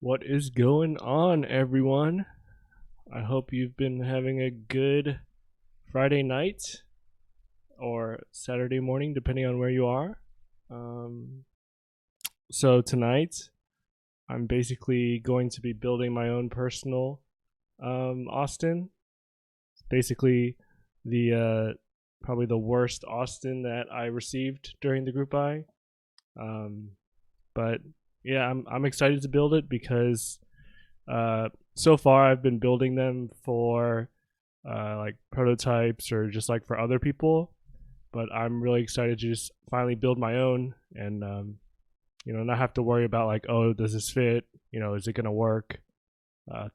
What is going on, everyone? I hope you've been having a good Friday night or Saturday morning, depending on where you are. Um, so, tonight, I'm basically going to be building my own personal Austin. Basically, the probably the worst Austin that I received during the group buy. Um, but yeah, I'm excited to build it because so far I've been building them for like prototypes or just like for other people, but I'm really excited to just finally build my own and not have to worry about like, oh, does this fit? Is it gonna work?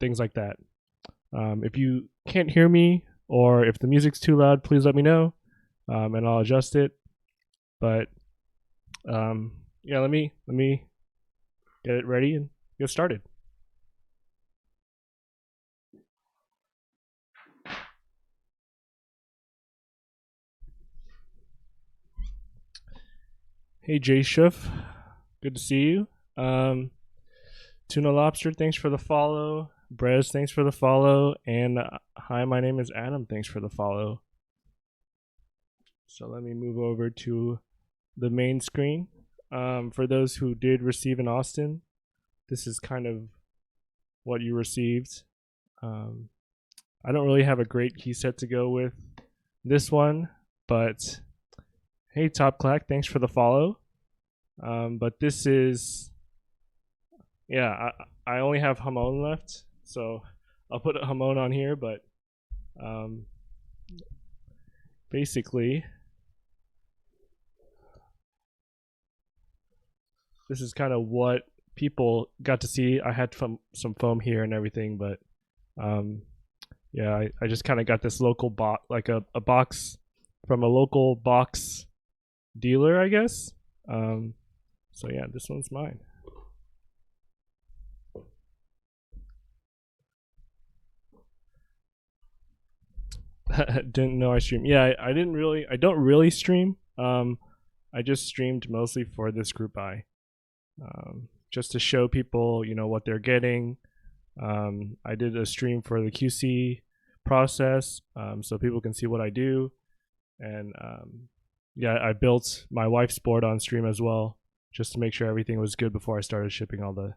Things like that. If you can't hear me or if the music's too loud, please let me know, and I'll adjust it. But yeah, let me get it ready and get started. Hey Jay Schiff, good to see you. Um, Tuna Lobster, thanks for the follow. Brez, thanks for the follow. And hi, my name is Adam. Thanks for the follow. So let me move over to the main screen. For those who did receive an Austin, this is kind of what you received. Um, I don't really have a great key set to go with this one, but hey, Top Clack, thanks for the follow. But this is, yeah, I only have Hamon left, so I'll put Hamon on here, but um, basically, this is kind of what people got to see. I had some foam here and everything, but um, yeah, I just kind of got this local box, like a box from a local box dealer, I guess. So yeah, this one's mine. Didn't know I stream. Yeah, I didn't really. I don't really stream. I just streamed mostly for this group buy, just to show people, what they're getting. I did a stream for the QC process, so people can see what I do, and yeah, I built my wife's board on stream as well, just to make sure everything was good before I started shipping all the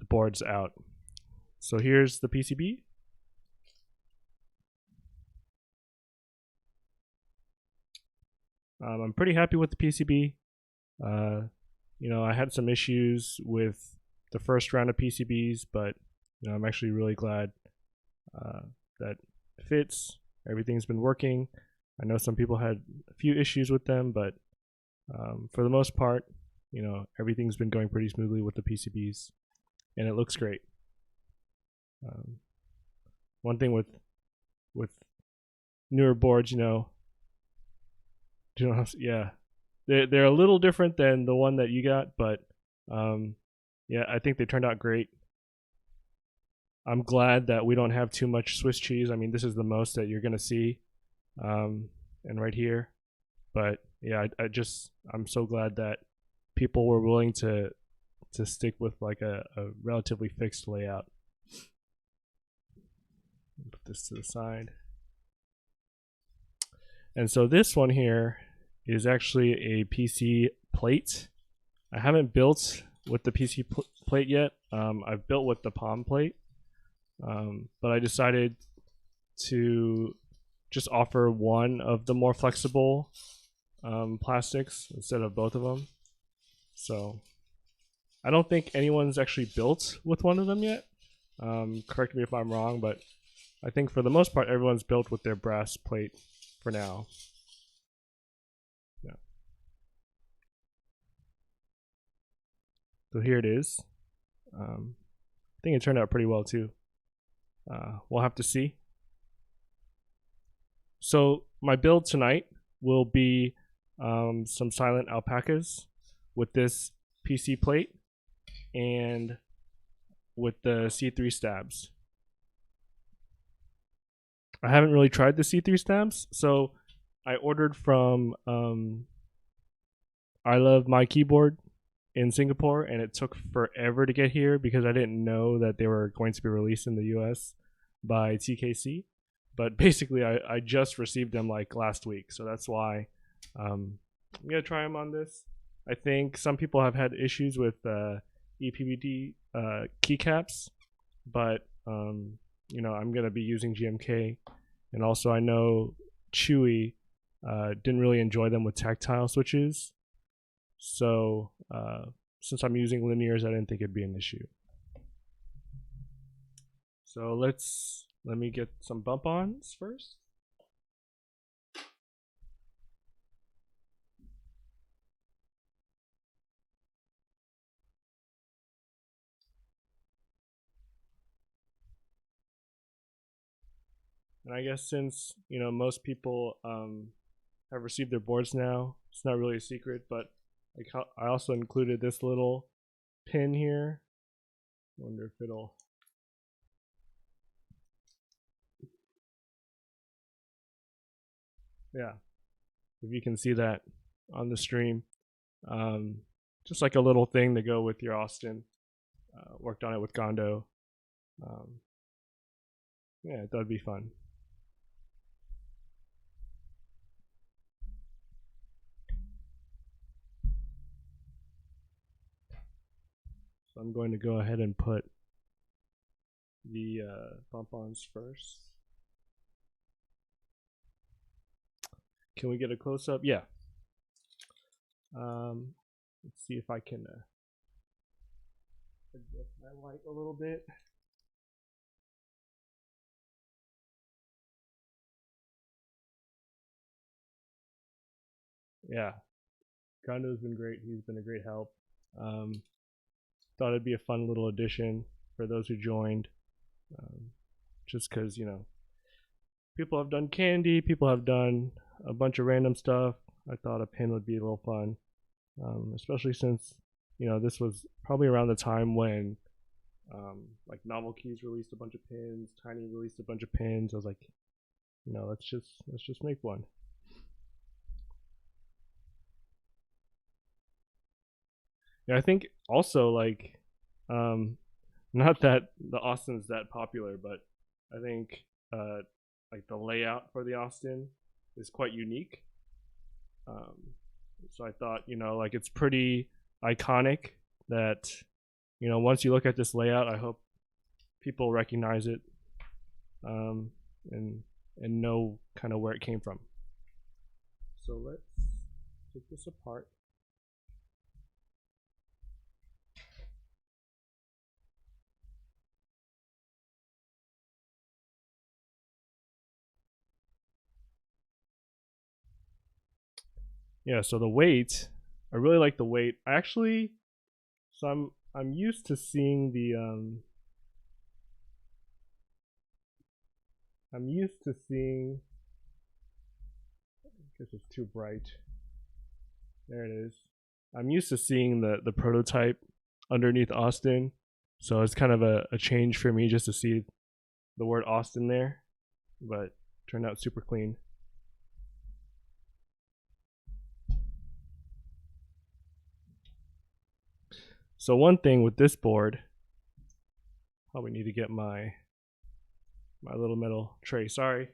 boards out. So here's the PCB. I'm pretty happy with the PCB. I had some issues with the first round of PCBs, but I'm actually really glad that it fits. Everything's been working. I know some people had a few issues with them, but for the most part, everything's been going pretty smoothly with the PCBs, and it looks great. One thing with newer boards, yeah, they're a little different than the one that you got, but yeah, I think they turned out great. I'm glad that we don't have too much Swiss cheese. I mean, this is the most that you're gonna see, and right here. But yeah, I'm so glad that people were willing to stick with like a relatively fixed layout. Put this to the side. And so this one here is actually a PC plate. I haven't built with the PC plate yet. I've built with the palm plate, but I decided to just offer one of the more flexible plastics instead of both of them. So I don't think anyone's actually built with one of them yet. Correct me if I'm wrong, but I think for the most part, everyone's built with their brass plate for now. Yeah. So here it is. I think it turned out pretty well too. We'll have to see. So my build tonight will be some Silent Alpacas with this PC plate and with the C3 stabs. I haven't really tried the C3 stabs, so I ordered from I Love My Keyboard. in Singapore, and it took forever to get here because I didn't know that they were going to be released in the US by TKC. But basically, I just received them like last week, so that's why I'm gonna try them on this. I think some people have had issues with EPBD keycaps, but you know, I'm gonna be using GMK, and also I know Chewy didn't really enjoy them with tactile switches, so since I'm using linears, I didn't think it'd be an issue. So let me get some bump ons first. And I guess since, you know, most people have received their boards now, it's not really a secret, but I also included this little pin here. Wonder if it'll. Yeah, if you can see that on the stream. Just like a little thing to go with your Austin. Worked on it with Gondo. Yeah, that'd be fun. So I'm going to go ahead and put the bump-ons first. Can we get a close-up? Yeah. Let's see if I can adjust my light a little bit. Yeah, Gondo's been great. He's been a great help. Thought it'd be a fun little addition for those who joined. Just because, you know, people have done candy, people have done a bunch of random stuff. I thought a pin would be a little fun, especially since, you know, this was probably around the time when like Novel Keys released a bunch of pins, Tiny released a bunch of pins. I was like, you know, let's just make one. Yeah, I think also like, not that the Austin's that popular, but I think like the layout for the Austin is quite unique. So I thought, you know, like it's pretty iconic that, you know, once you look at this layout, I hope people recognize it and know kind of where it came from. So let's take this apart. Yeah, so the weight, I really like the weight. I actually, so I'm used to seeing the I'm used to seeing, I guess it's too bright. There it is. I'm used to seeing the prototype underneath Austin, so it's kind of a change for me just to see the word Austin there, but turned out super clean. So one thing with this board, probably need to get my little metal tray. Sorry.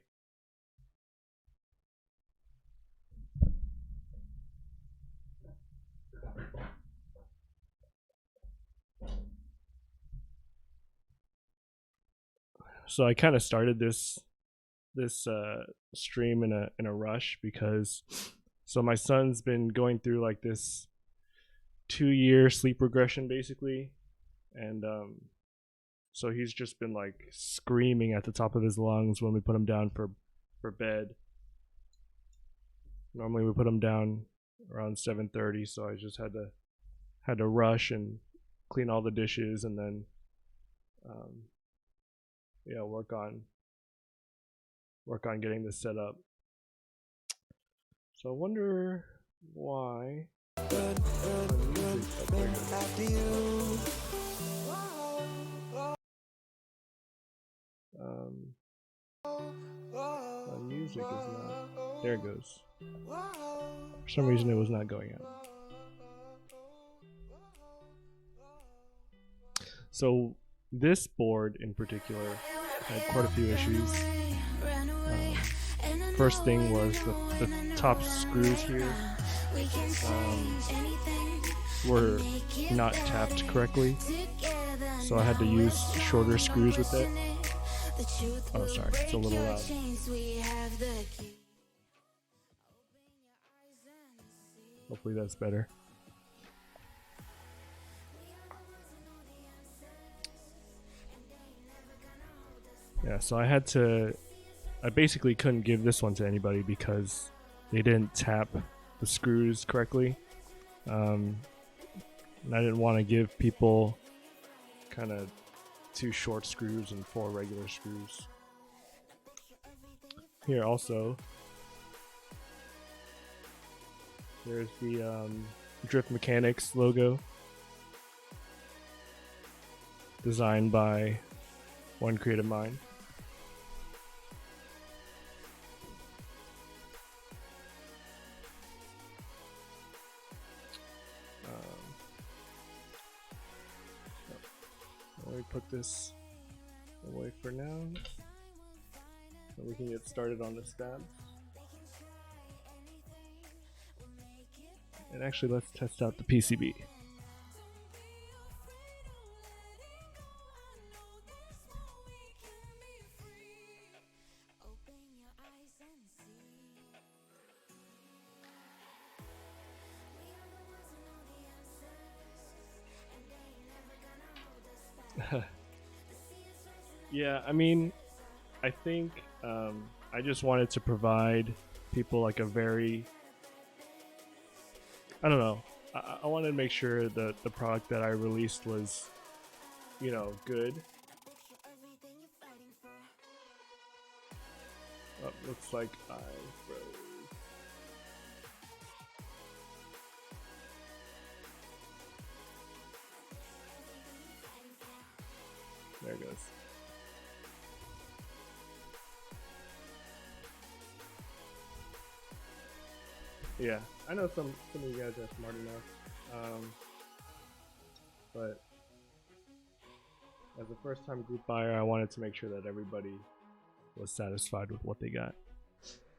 So I kind of started this stream in a rush because so my son's been going through like this 2-year sleep regression basically, and so he's just been like screaming at the top of his lungs when we put him down for bed. Normally we put him down around 7:30, so I just had to rush and clean all the dishes and then yeah, work on getting this set up. So I wonder why my music is not, there it goes. For some reason it was not going out. So this board in particular had quite a few issues. First thing was the top screws here were not tapped correctly, so I had to use shorter screws with it. Oh, sorry, it's a little loud. Hopefully that's better. Yeah, so I basically couldn't give this one to anybody because they didn't tap the screws correctly. And I didn't want to give people kind of 2 short screws and 4 regular screws. Here also, there's the Drift Mechanics logo, designed by one creative mind. Let me put this away for now, so we can get started on the stabs. And actually, let's test out the PCB. Yeah, I mean, I think I just wanted to provide people like a very, I don't know, I wanted to make sure that the product that I released was, you know, good. Oh, looks like I froze. There it goes. Yeah, I know some of you guys are smart enough, but as a first-time group buyer, I wanted to make sure that everybody was satisfied with what they got.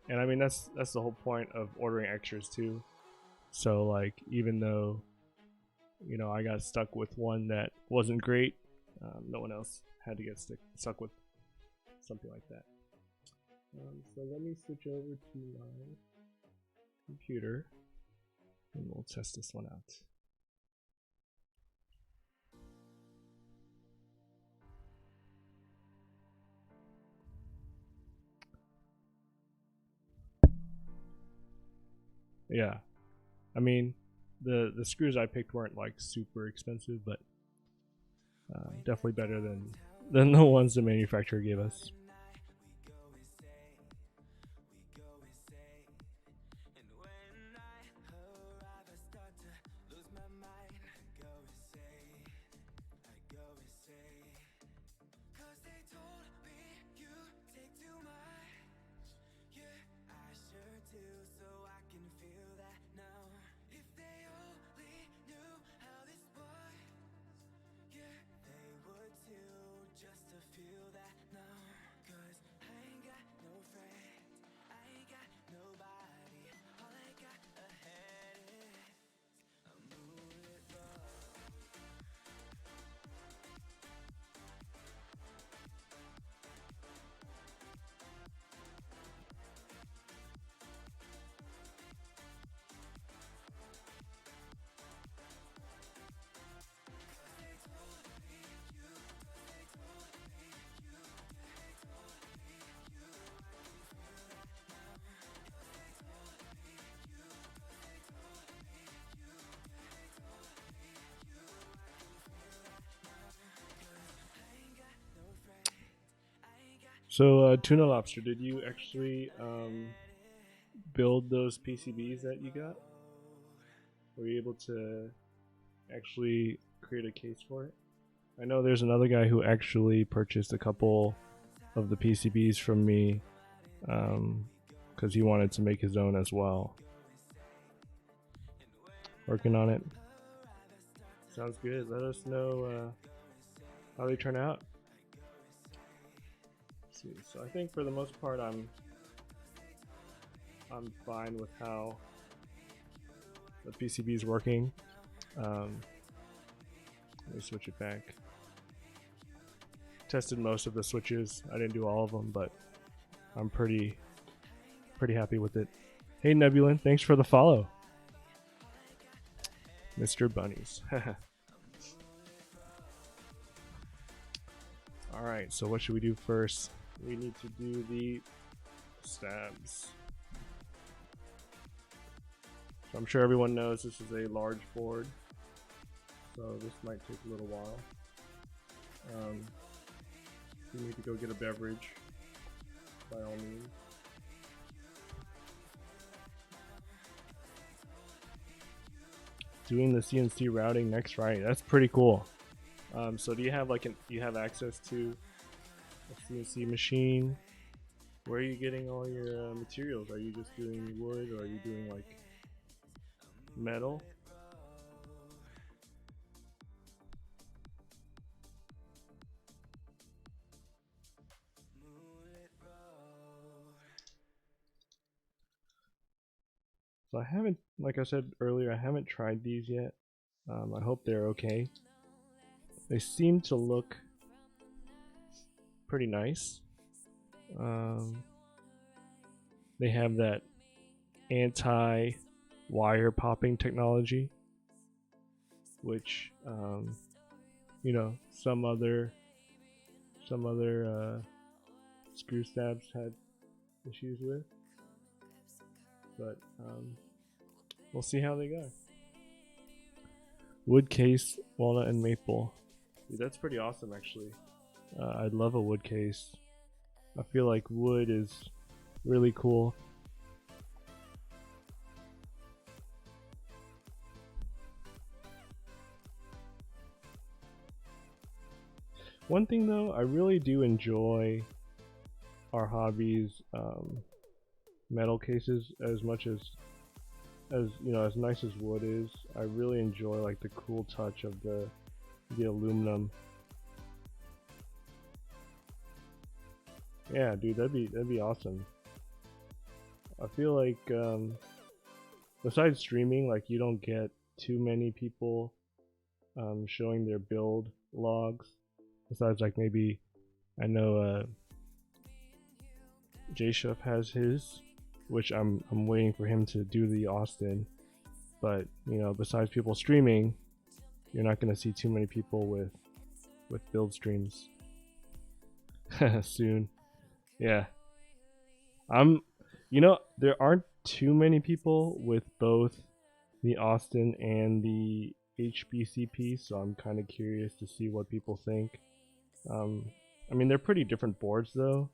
And I mean, that's the whole point of ordering extras too. So like, even though, you know, I got stuck with one that wasn't great, no one else had to get stuck with something like that. So let me switch over to my computer and we'll test this one out. Yeah, I mean, the screws I picked weren't like super expensive, but definitely better than the ones the manufacturer gave us. So, Tuna Lobster, did you actually build those PCBs that you got? Were you able to actually create a case for it? I know there's another guy who actually purchased a couple of the PCBs from me because he wanted to make his own as well. Working on it. Sounds good. Let us know how they turn out. Let's see, so I think for the most part I'm fine with how the PCB is working. Let me switch it back. Tested most of the switches. I didn't do all of them, but I'm pretty happy with it. Hey Nebulin, thanks for the follow. Mr. Bunnies. Alright, so what should we do first? We need to do the stabs. So I'm sure everyone knows this is a large board, so this might take a little while. You need to go get a beverage, by all means. Doing the CNC routing next Friday. That's pretty cool. So do you have access to a CNC machine? Where are you getting all your materials? Are you just doing wood, or are you doing like metal? So I haven't, like I said earlier, I haven't tried these yet. I hope they're okay. They seem to look pretty nice. They have that anti-wire popping technology, which you know, some other screw stabs had issues with, but we'll see how they go. Wood case, walnut, and maple. Dude, that's pretty awesome, actually. I'd love a wood case. I feel like wood is really cool. One thing though, I really do enjoy our hobby's metal cases as much as you know, as nice as wood is. I really enjoy like the cool touch of the aluminum. Yeah, dude, that'd be awesome. I feel like besides streaming, like you don't get too many people showing their build logs. Besides, like maybe I know J-Chef has his, which I'm waiting for him to do the Austin. But you know, besides people streaming, you're not gonna see too many people with build streams soon. Yeah, you know, there aren't too many people with both the Austin and the HBCP, so I'm kind of curious to see what people think. I mean, they're pretty different boards though,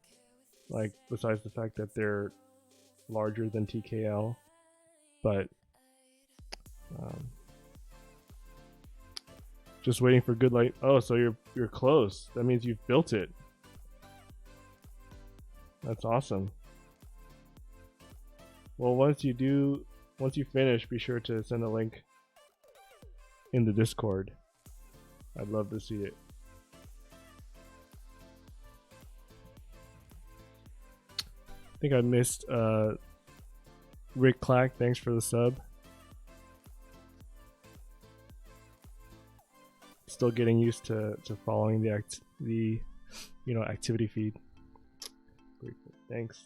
like besides the fact that they're larger than TKL, but just waiting for good light. Oh, so you're close. That means you've built it. That's awesome. Well, once you finish, be sure to send a link in the Discord. I'd love to see it. I think I missed Rick Clack. Thanks for the sub. Still getting used to following the you know, activity feed. Grateful. Thanks.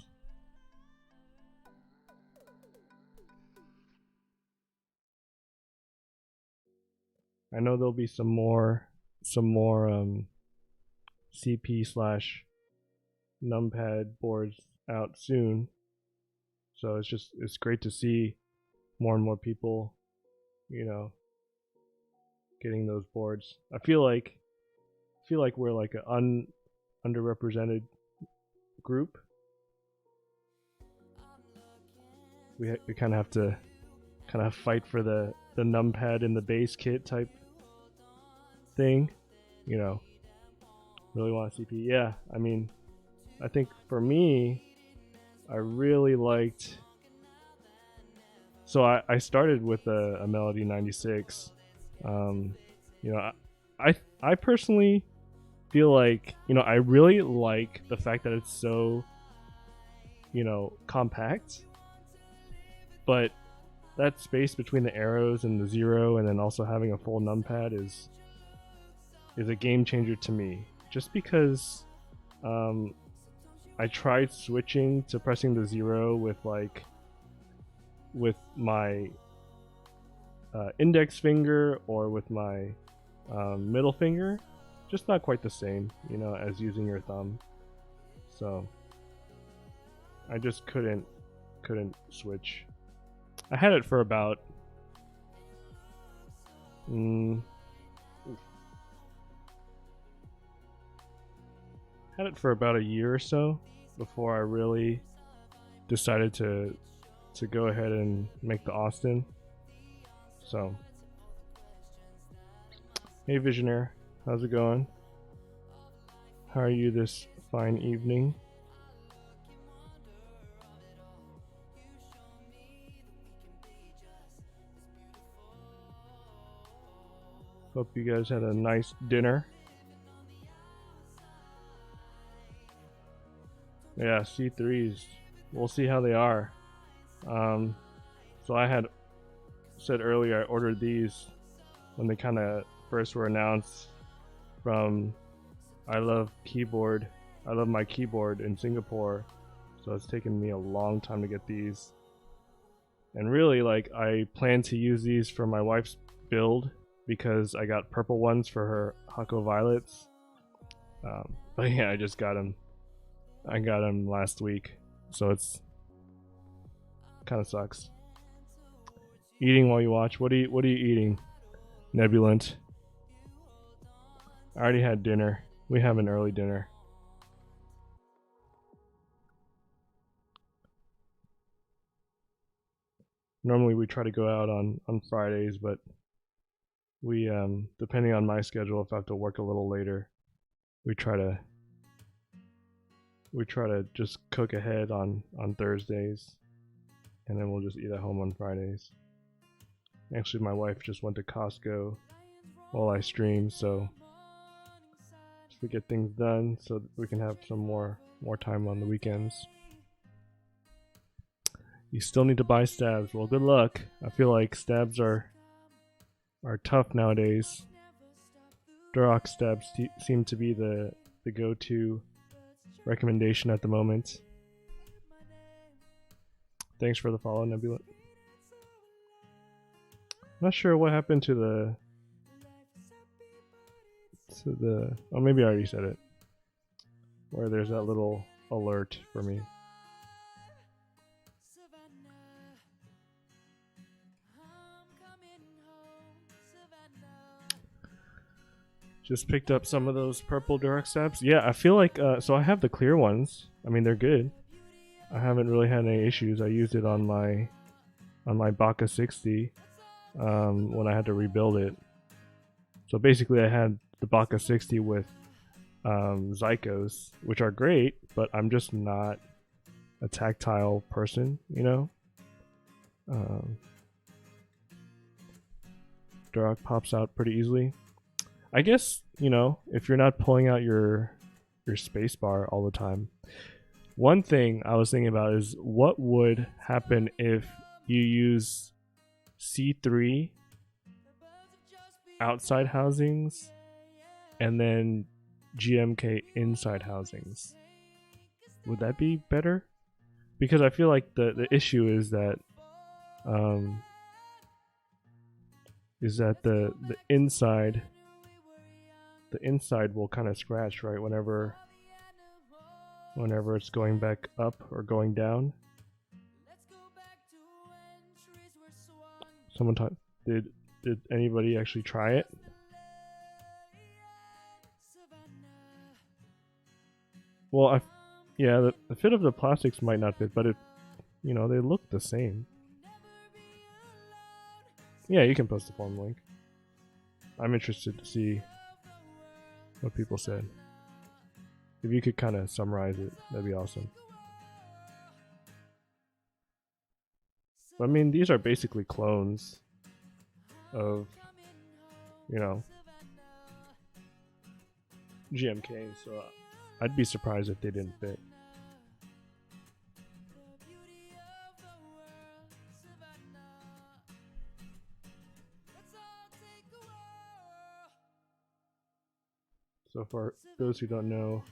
I know there'll be some more CP / numpad boards out soon, so it's great to see more and more people, you know, getting those boards. I feel like we're like an underrepresented group. We kind of have to fight for the numpad in the base kit type thing, you know. Really want a CP. Yeah, I mean, I think for me, I really liked, so I started with a Melody 96. You know, I personally feel like, I really like the fact that it's so, compact, but that space between the arrows and the zero, and then also having a full numpad is a game changer to me. Just because I tried switching to pressing the zero with my index finger or with my middle finger, just not quite the same, as using your thumb. So I just couldn't switch. I had it for about a year or so before I really decided to go ahead and make the Austin. So, hey Visionaire, how's it going? How are you this fine evening? Hope you guys had a nice dinner. Yeah, C3s. We'll see how they are. So I had said earlier I ordered these when they kind of first were announced from I Love My Keyboard in Singapore. So it's taken me a long time to get these. And really, I plan to use these for my wife's build because I got purple ones for her Hako Violets. But yeah, I just got them. I got them last week, so it's kind of sucks. Eating while you watch. What are you eating, Nebulant? I already had dinner. We have an early dinner. Normally we try to go out on Fridays, but we depending on my schedule, if I have to work a little later, we try to just cook ahead on Thursdays, and then we'll just eat at home on Fridays. Actually, my wife just went to Costco while I stream, so just to get things done so that we can have some more time on the weekends. You still need to buy stabs. Well, good luck. I feel like stabs are tough nowadays. Durox stabs seem to be the go-to recommendation at the moment. Thanks for the follow, Nebula. Not sure what happened to the oh, maybe I already said it, where there's that little alert for me. Just picked up some of those purple Durex stabs. Yeah, I feel like so I have the clear ones. I mean, they're good. I haven't really had any issues. I used it on my Baka 60 when I had to rebuild it. So basically, I had the Baka 60 with Zycos, which are great, but I'm just not a tactile person, Durox pops out pretty easily. I guess, if you're not pulling out your space bar all the time. One thing I was thinking about is what would happen if you use C3 outside housings and then GMK inside housings. Would that be better? Because I feel like the issue is that the inside will kind of scratch, right, whenever it's going back up or going down. Someone did anybody actually try it? Well, yeah, the fit of the plastics might not fit, but they look the same. Yeah, you can post the form link. I'm interested to see what people said. If you could kind of summarize it, that'd be awesome. But, I mean, these are basically clones of, GMK, so I'd be surprised if they didn't fit. So for those who don't know,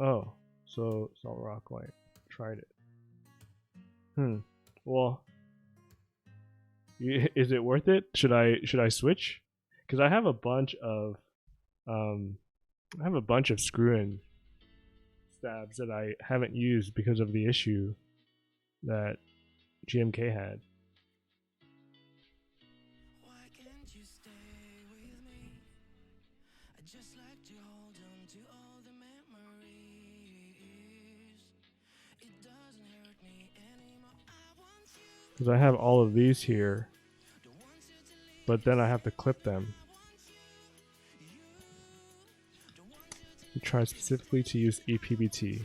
oh, so Salt Rock White, tried it. Well, is it worth it? Should I switch? Because I have a bunch of screw-in stabs that I haven't used because of the issue that GMK had. Because I have all of these here, but then I have to clip them. We try specifically to use EPBT.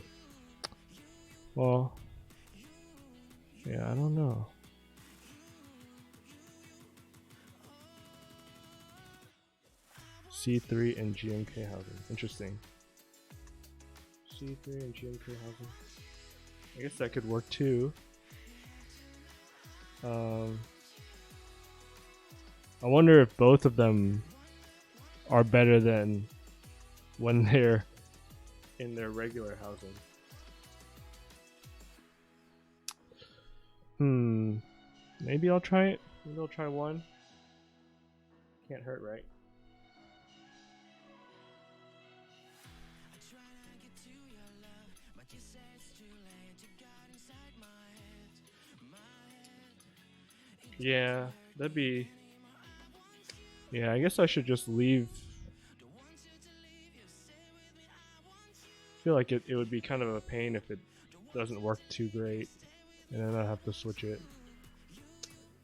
Well, yeah, I don't know. C3 and GMK housing. Interesting. C3 and GMK housing. I guess that could work too. I wonder if both of them are better than when they're in their regular housing. Maybe I'll try it. Maybe I'll try one. Can't hurt, right? Yeah, that'd be... Yeah, I guess I should just leave. I feel like it would be kind of a pain if it doesn't work too great, and then I'll have to switch it.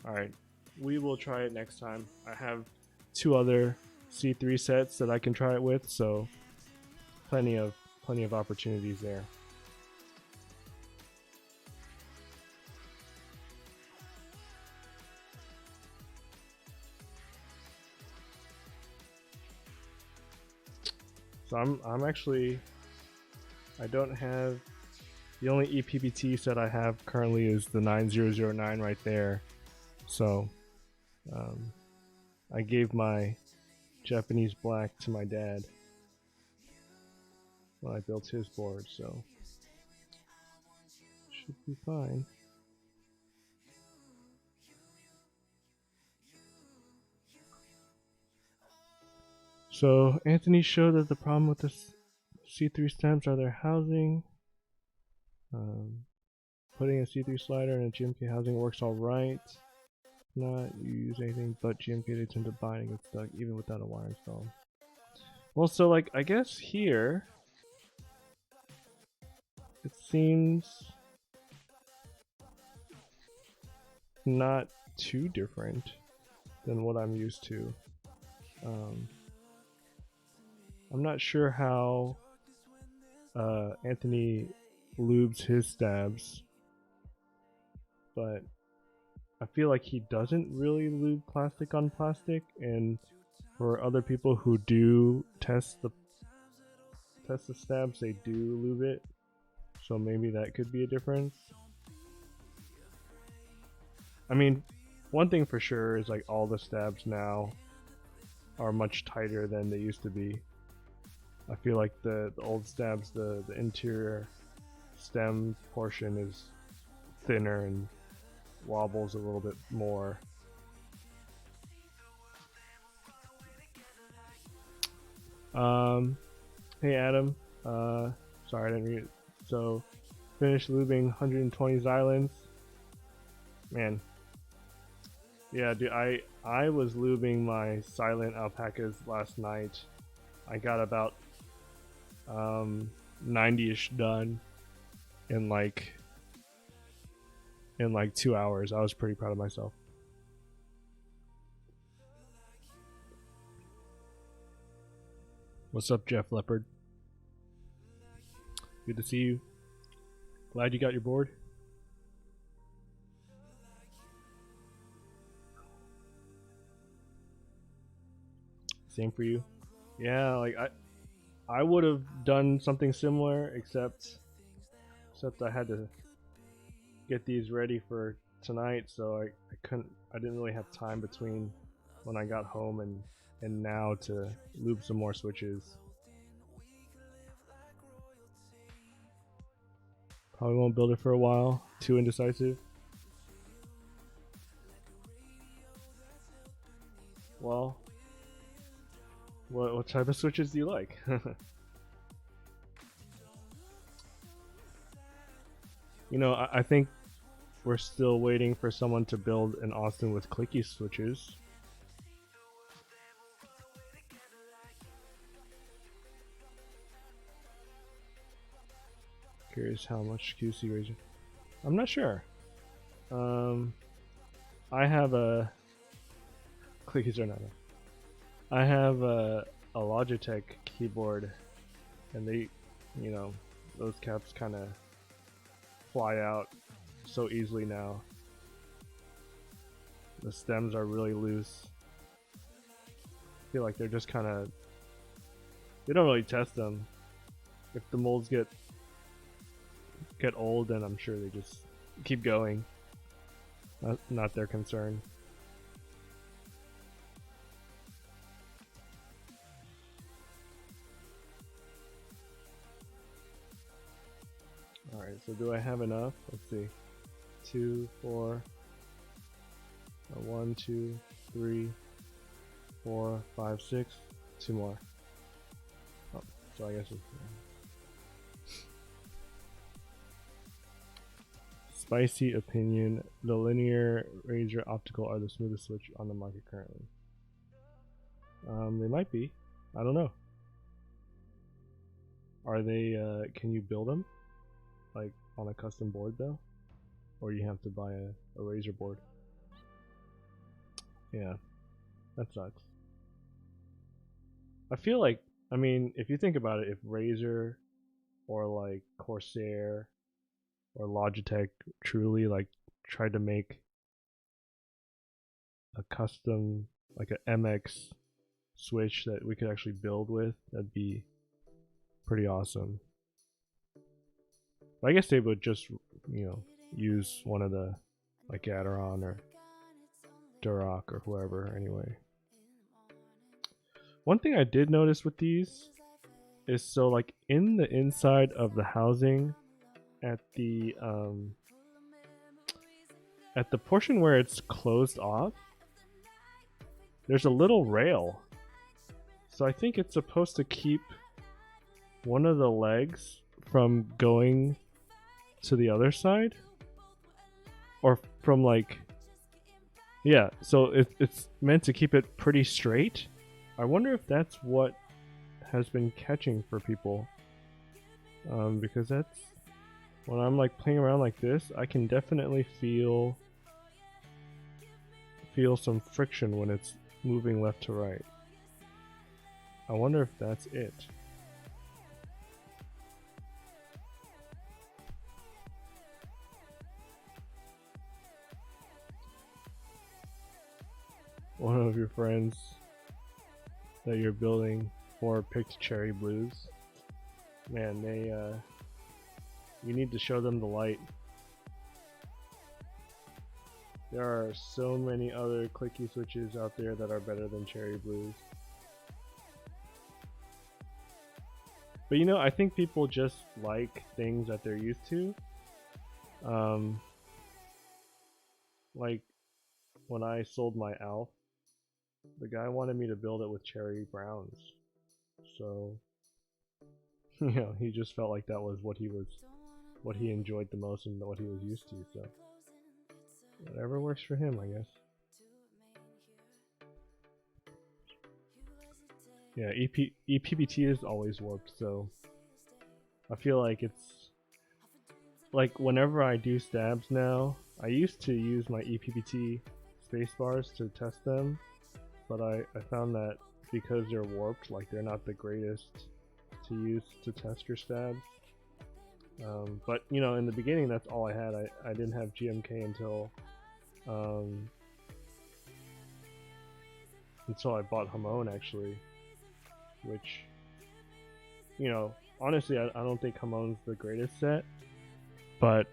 Alright, we will try it next time. I have 2 other C3 sets that I can try it with, so plenty of opportunities there. So I'm actually, I don't have, the only EPBT set I have currently is the 9009 right there. So I gave my Japanese black to my dad when I built his board, so should be fine. So Anthony showed that the problem with the C3 stamps are their housing. Putting a C3 slider in a GMK housing works alright. Not you use anything but GMK, they tend to bind and get stuck even without a wire install. Well, so like I guess here it seems not too different than what I'm used to. I'm not sure how Anthony lubes his stabs, but I feel like he doesn't really lube plastic on plastic, and for other people who do test the stabs, they do lube it, so maybe that could be a difference. I mean, one thing for sure is like all the stabs now are much tighter than they used to be. I feel like the old stabs, the interior stem portion is thinner and wobbles a little bit more. Hey Adam, sorry I didn't read it. So, finished lubing 120 Xylens. Man, yeah, dude, I was lubing my Silent Alpacas last night. I got about 90-ish done in like 2 hours. I was pretty proud of myself. What's up, Jeff Leopard? Good to see you. Glad you got your board. Same for you. Yeah, like I would have done something similar, except I had to get these ready for tonight, so I didn't really have time between when I got home and now to loop some more switches. Probably won't build it for a while. Too indecisive. Well, what type of switches do you like? I think we're still waiting for someone to build an Austin with clicky switches. Curious how much QC razor. I'm not sure. Um, I have a clickies are not. I have a Logitech keyboard, and those caps kind of fly out so easily now. The stems are really loose. I feel like they're just kind of. They don't really test them. If the molds get old, then I'm sure they just keep going. Not their concern. Alright, so do I have enough? Let's see. 2, 4, 1, 2, 3, 4, 5, 6. 2 more. Oh, so I guess it's. Spicy opinion. The linear razor optical are the smoothest switch on the market currently. They might be. I don't know. Are they, can you build them? Like on a custom board though? Or you have to buy a razor board? Yeah, that sucks. I feel like, I mean, if you think about it, if Razer or like Corsair or Logitech truly like tried to make a custom, like a MX switch that we could actually build with, that'd be pretty awesome. But I guess they would just, use one of the, like Gateron or Duroc or whoever anyway. One thing I did notice with these is, so like in the inside of the housing at the portion where it's closed off, there's a little rail. So I think it's supposed to keep one of the legs from going to the other side, or from like, yeah, so it's meant to keep it pretty straight. I wonder if that's what has been catching for people, because that's when I'm like playing around like this, I can definitely feel some friction when it's moving left to right. I wonder if that's it. One of your friends that you're building for picked cherry blues. Man, you need to show them the light. There are so many other clicky switches out there that are better than cherry blues. But I think people just like things that they're used to. Like when I sold my Alf, the guy wanted me to build it with cherry browns. So, he just felt like that was what he enjoyed the most and what he was used to. So, whatever works for him, I guess. Yeah, EPBT is always warped, so I feel like it's like whenever I do stabs now, I used to use my EPBT spacebars to test them, but I found that because they're warped, like they're not the greatest to use to test your stabs. But in the beginning, that's all I had. I didn't have GMK until I bought Jamon, actually, which you know, honestly, I don't think Jamon's the greatest set, but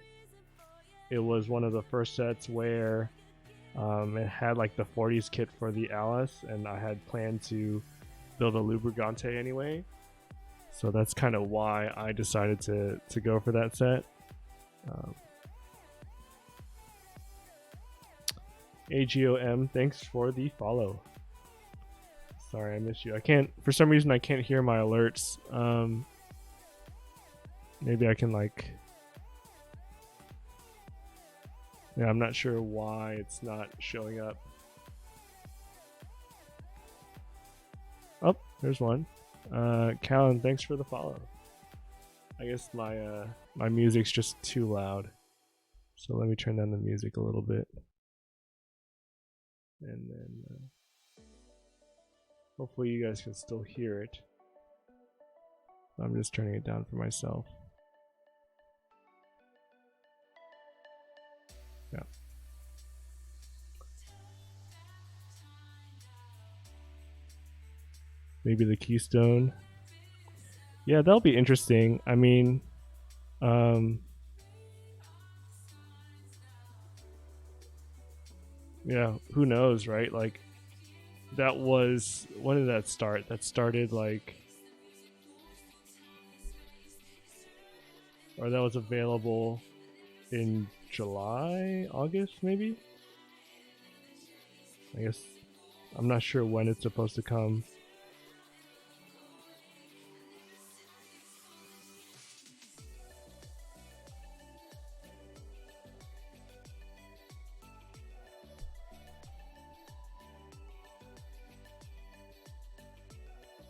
it was one of the first sets where it had like the 40s kit for the Alice, and I had planned to build a Lubricante anyway. So that's kind of why I decided to go for that set. AGOM, thanks for the follow. Sorry, I missed you. I can't, for some reason, I can't hear my alerts. Maybe I can like, yeah, I'm not sure why it's not showing up. Oh, there's one. Callan, thanks for the follow. I guess my music's just too loud. So let me turn down the music a little bit. And then hopefully you guys can still hear it. I'm just turning it down for myself. Yeah. Maybe the Keystone. Yeah, that'll be interesting. I mean, yeah, who knows, right? Like, that was, when did that start? That started like, or that was available in July, August, maybe? I guess, I'm not sure when it's supposed to come.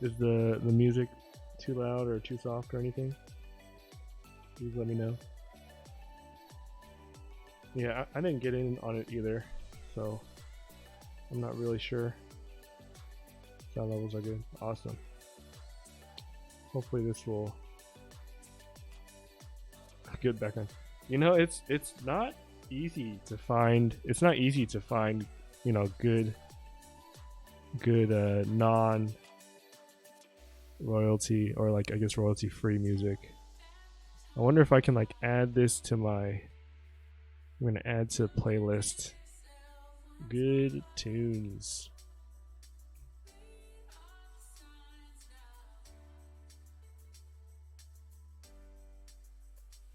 Is the music too loud or too soft or anything? Please let me know. Yeah, I didn't get in on it either, so I'm not really sure. Sound levels are good. Awesome. Hopefully this will good background. You know, it's not easy to find. It's not easy to find, you know, good non royalty, or like, I guess, royalty free music. I wonder if I can like add this to my, I'm gonna add to playlist good tunes.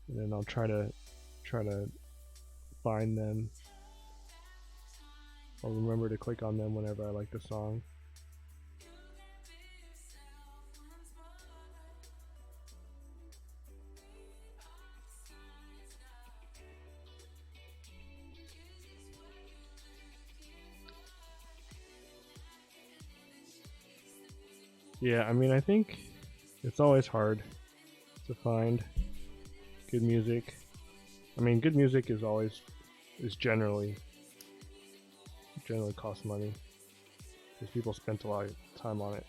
And then I'll try to find them. I'll remember to click on them whenever I like the song. Yeah, I mean, I think it's always hard to find good music. I mean, good music is generally costs money because people spent a lot of time on it.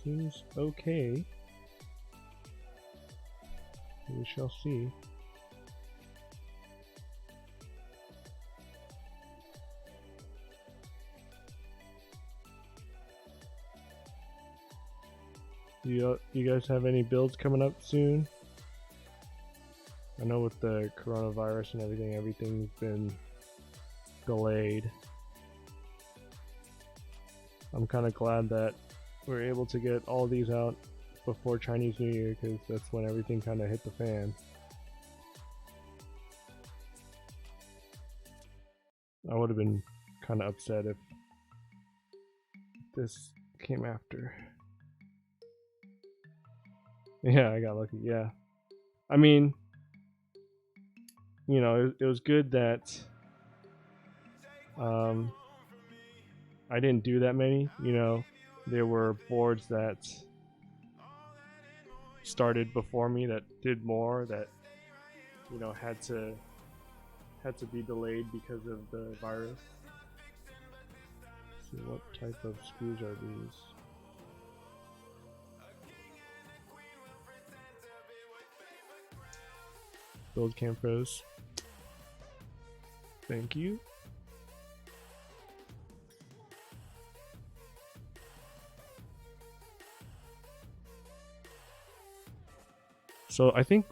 Seems okay. We shall see. You guys have any builds coming up soon? I know with the coronavirus and everything, everything's been delayed. I'm kind of glad that we're able to get all these out before Chinese New Year, because that's when everything kind of hit the fan. I would have been kind of upset if this came after. Yeah, I got lucky. Yeah. I mean, you know, it was good that I didn't do that many. You know, there were boards that started before me that did more, that, you know, had to be delayed because of the virus. Let's see, what type of screws are these? Build Cam Pros. Thank you. So I think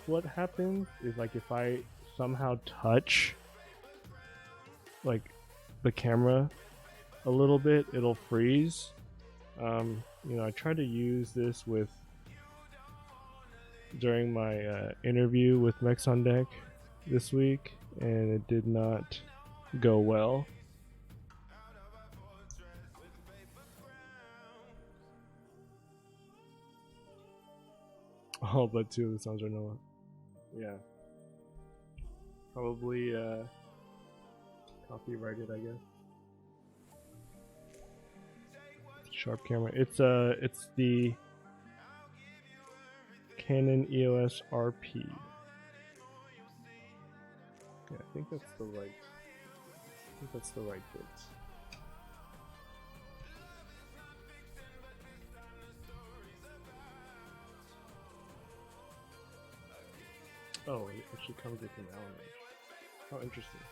what happens is like if I somehow touch like the camera a little bit, it'll freeze. You know, I tried to use this with during my interview with Mex on Deck this week, and it did not go well. Oh, but 2 of the songs are Noah. Yeah. Probably copyrighted, I guess. Sharp camera. It's the Canon EOS RP. Yeah, I think that's the right bit. Oh, it actually comes with an Allen wrench. How interesting.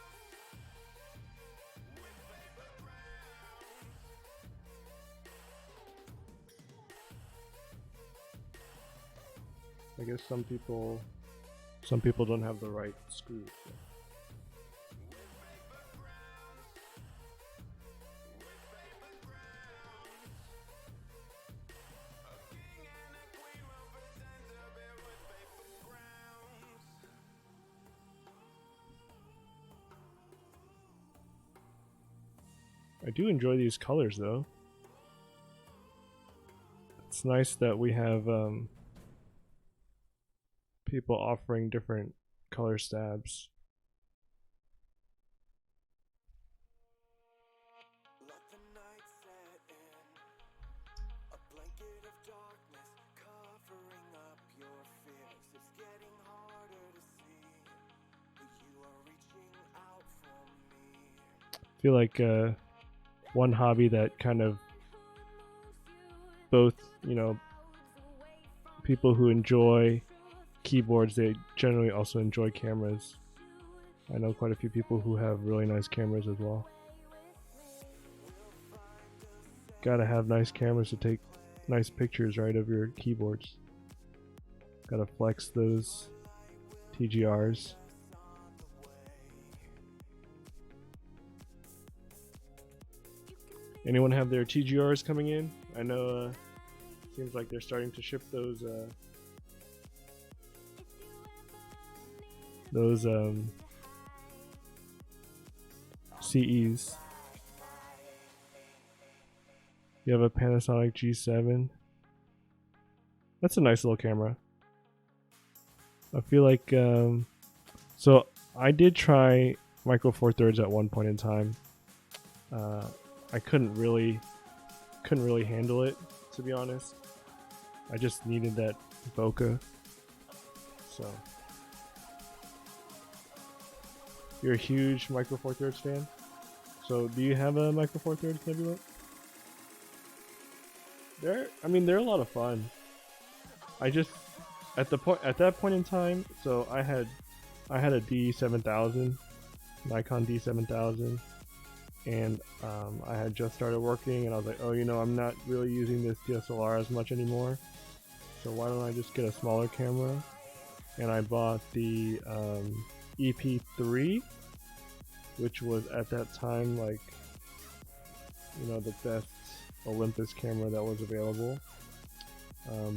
I guess some people don't have the right screws. So. I do enjoy these colors though. It's nice that we have people offering different color stabs. I feel like one hobby that kind of both, you know, people who enjoy keyboards, they generally also enjoy cameras. I know quite a few people who have really nice cameras as well. Gotta have nice cameras to take nice pictures, right, of your keyboards. Gotta flex those TGRs. Anyone have their TGRs coming in? I know seems like they're starting to ship those CEs. You have a Panasonic G7. That's a nice little camera. I feel like so I did try Micro Four Thirds at one point in time. I couldn't really handle it, to be honest. I just needed that bokeh. So you're a huge Micro Four Thirds fan. So do you have a Micro Four Thirds Nebula? They're a lot of fun. I just at that point in time, so I had a D7000, Nikon D7000, and I had just started working, and I was like, oh, you know, I'm not really using this DSLR as much anymore, so why don't I just get a smaller camera? And I bought the EP3, which was at that time like, you know, the best Olympus camera that was available.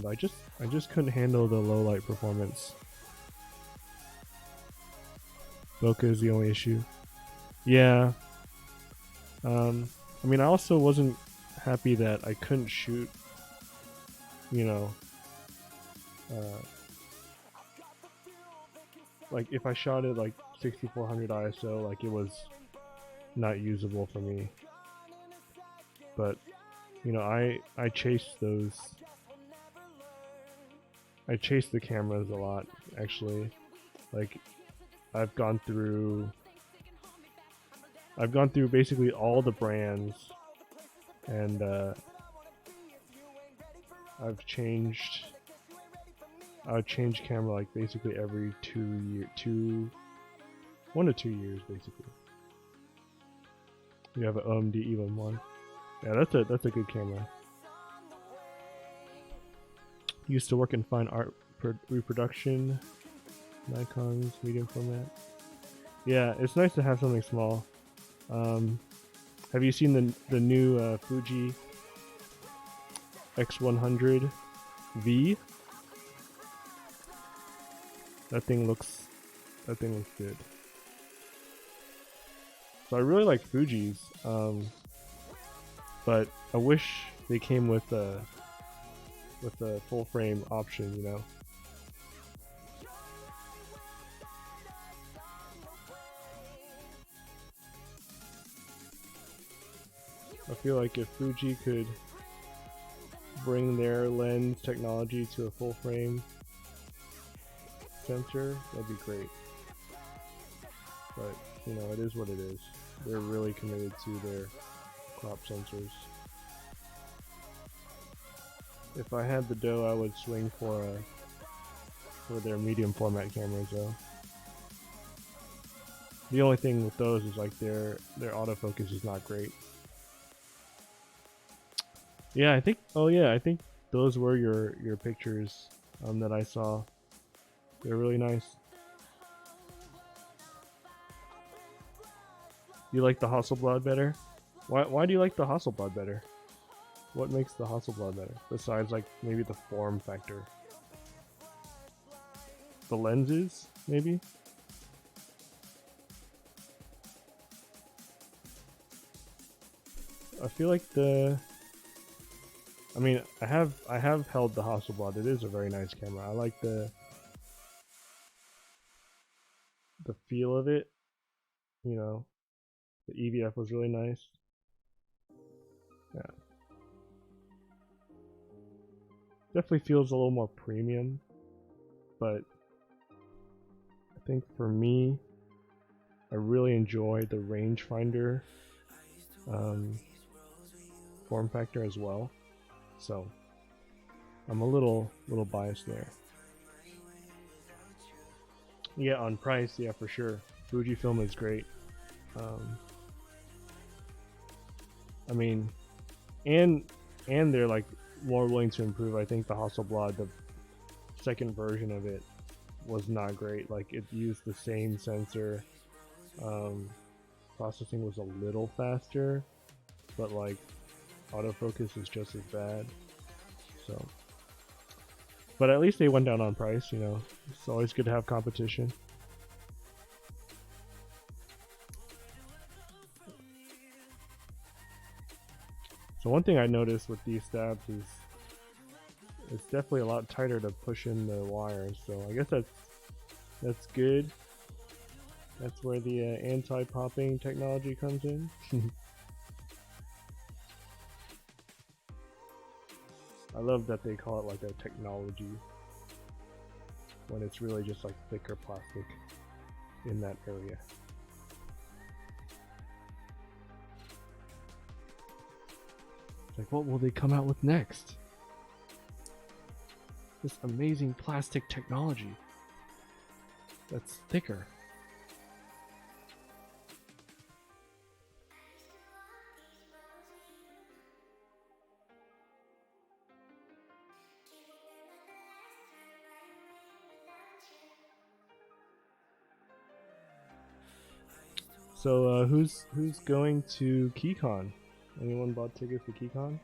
I just couldn't handle the low light performance. Bokeh is the only issue. Yeah. I mean, I also wasn't happy that I couldn't shoot, you know, like if I shot it like 6400 ISO, like it was not usable for me. But, you know, I chased the cameras a lot, actually. Like, I've gone through basically all the brands, and I've changed camera like basically every 1 to 2 years, basically. You have an OMD Evo 1. Yeah, that's a good camera. Used to work in fine art reproduction, Nikon's medium format. Yeah, it's nice to have something small. Have you seen the new Fuji X100 V? That thing looks good. So I really like Fuji's, but I wish they came with a full frame option, you know. I feel like if Fuji could bring their lens technology to a full frame sensor, that'd be great. But, you know, it is what it is. They're really committed to their crop sensors. If I had the dough, I would swing for their medium format cameras though. The only thing with those is like their autofocus is not great. Yeah, I think. Oh yeah, I think those were your pictures that I saw. They're really nice. You like the Hasselblad better? Why do you like the Hasselblad better? What makes the Hasselblad better? Besides like maybe the form factor. The lenses, maybe? I feel like I mean, I have held the Hasselblad. It is a very nice camera. I like the feel of it. You know, the EVF was really nice. Yeah. Definitely feels a little more premium, but I think for me, I really enjoy the rangefinder form factor as well. So I'm a little biased there. Yeah, on price, yeah, for sure. Fujifilm is great. I mean, and they're like more willing to improve. I think the Hasselblad, the second version of it, was not great. Like it used the same sensor. Processing was a little faster, but like autofocus is just as bad. So, but at least they went down on price. You know, it's always good to have competition. So one thing I noticed with these stabs is it's definitely a lot tighter to push in the wires. So I guess that's good. That's where the anti-popping technology comes in. I love that they call it like a technology when it's really just like thicker plastic in that area. It's like, what will they come out with next? This amazing plastic technology that's thicker. So who's going to KeyCon? Anyone bought tickets to KeyCon?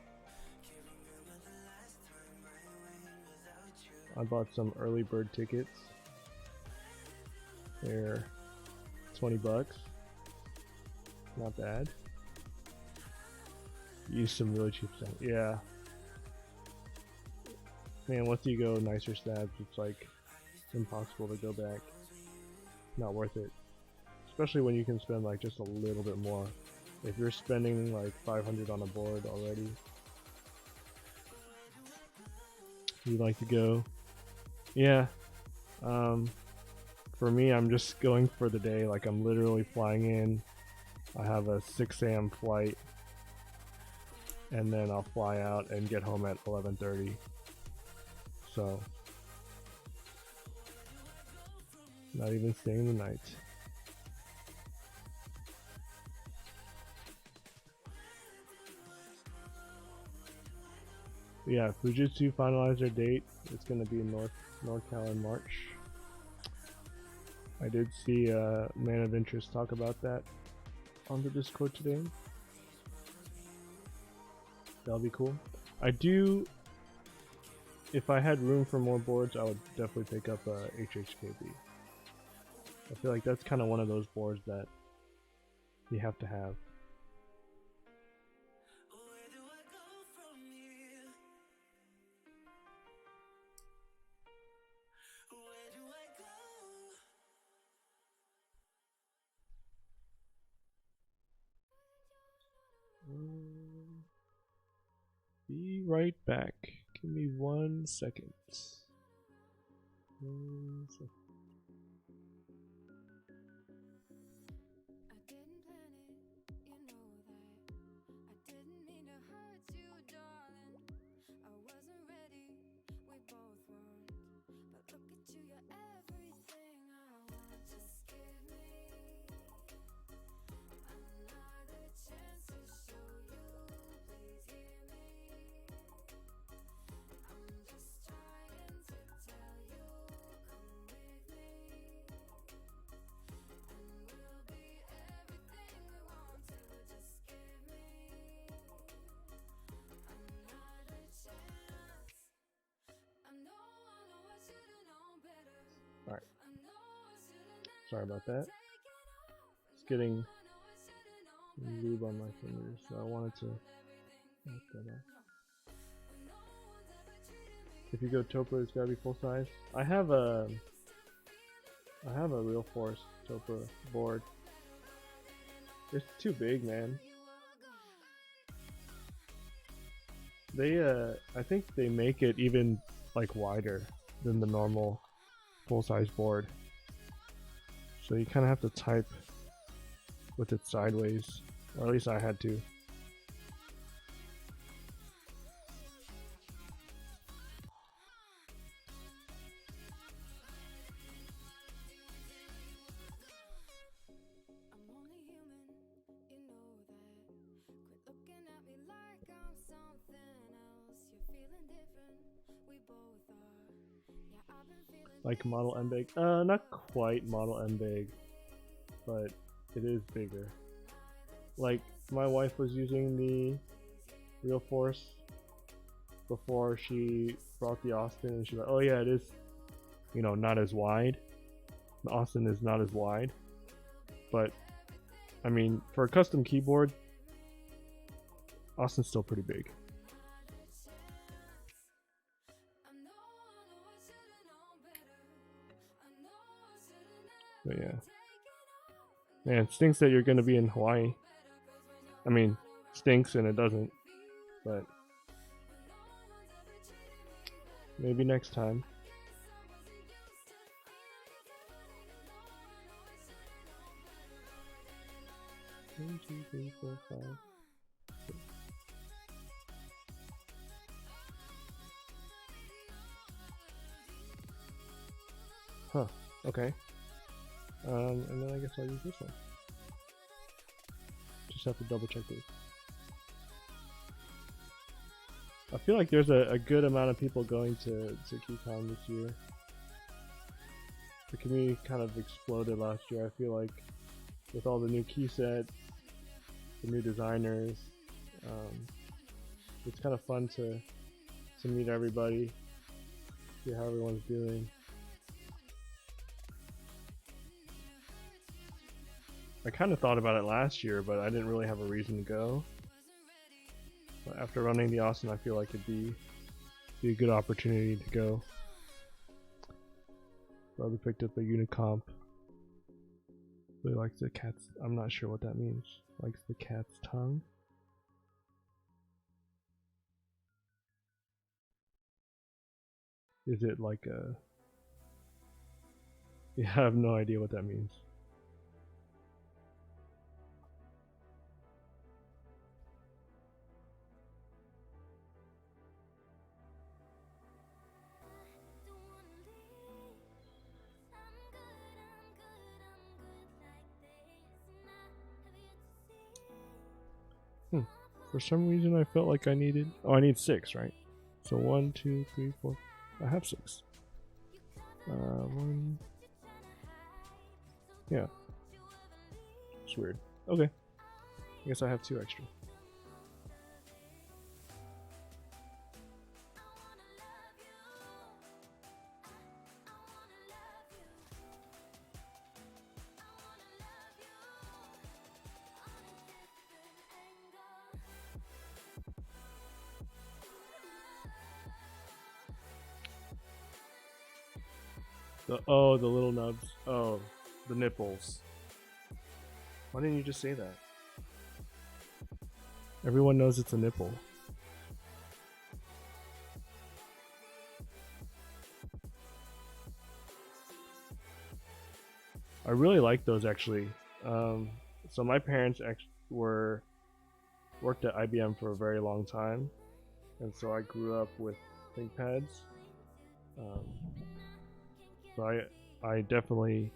I bought some early bird tickets. They're $20. Not bad. Use some really cheap stuff. Yeah. Man, once you go nicer stabs, it's like impossible to go back. Not worth it. Especially when you can spend like just a little bit more. If you're spending like 500 on a board already, you'd like to go. Yeah. For me, I'm just going for the day. Like I'm literally flying in. I have a 6 a.m. flight, and then I'll fly out and get home at 11:30. So, not even staying the night. Yeah, Fujitsu finalized their date. It's going to be in NorCal in March. I did see Man of Interest talk about that on the Discord today. That'll be cool. I do, if I had room for more boards, I would definitely pick up HHKB. I feel like that's kind of one of those boards that you have to have. Be right back. Give me 1 second. 1 second. Alright. Sorry about that. It's getting lube on my fingers, so I wanted to knock that off. If you go Topa, it's gotta be full size. I have a Real Force Topa board. It's too big, man. They I think they make it even like wider than the normal full-size board, so you kind of have to type with it sideways, or at least I had to. Like Model M big? Not quite Model M big, but it is bigger. Like, my wife was using the Real Force before she brought the Austin, and she's like, oh yeah, it is, you know, not as wide. The Austin is not as wide, but I mean, for a custom keyboard, Austin's still pretty big. But yeah. Man, it stinks that you're gonna be in Hawaii. I mean, stinks and it doesn't, but maybe next time. One, two, three, four, five, six. Huh, okay. And then I guess I'll use this one. Just have to double check these. I feel like there's a good amount of people going to KeyCon this year. The community kind of exploded last year, I feel like, with all the new key sets, the new designers. It's kind of fun to meet everybody, see how everyone's doing. I kind of thought about it last year, but I didn't really have a reason to go. But after running the Austin, I feel like it'd be a good opportunity to go. Brother picked up a Unicomp. Really likes the cat's. I'm not sure what that means. Likes the cat's tongue. Is it like a? Yeah, I have no idea what that means. For some reason I felt like I needed... Oh, I need 6, right? So 1, 2, 3, 4. I have 6. 1. Yeah. It's weird. Okay. I guess I have 2 extra. The little nubs. Oh, the nipples. Why didn't you just say that? Everyone knows it's a nipple. I really like those actually. So my parents worked at IBM for a very long time, and so I grew up with ThinkPads. So I definitely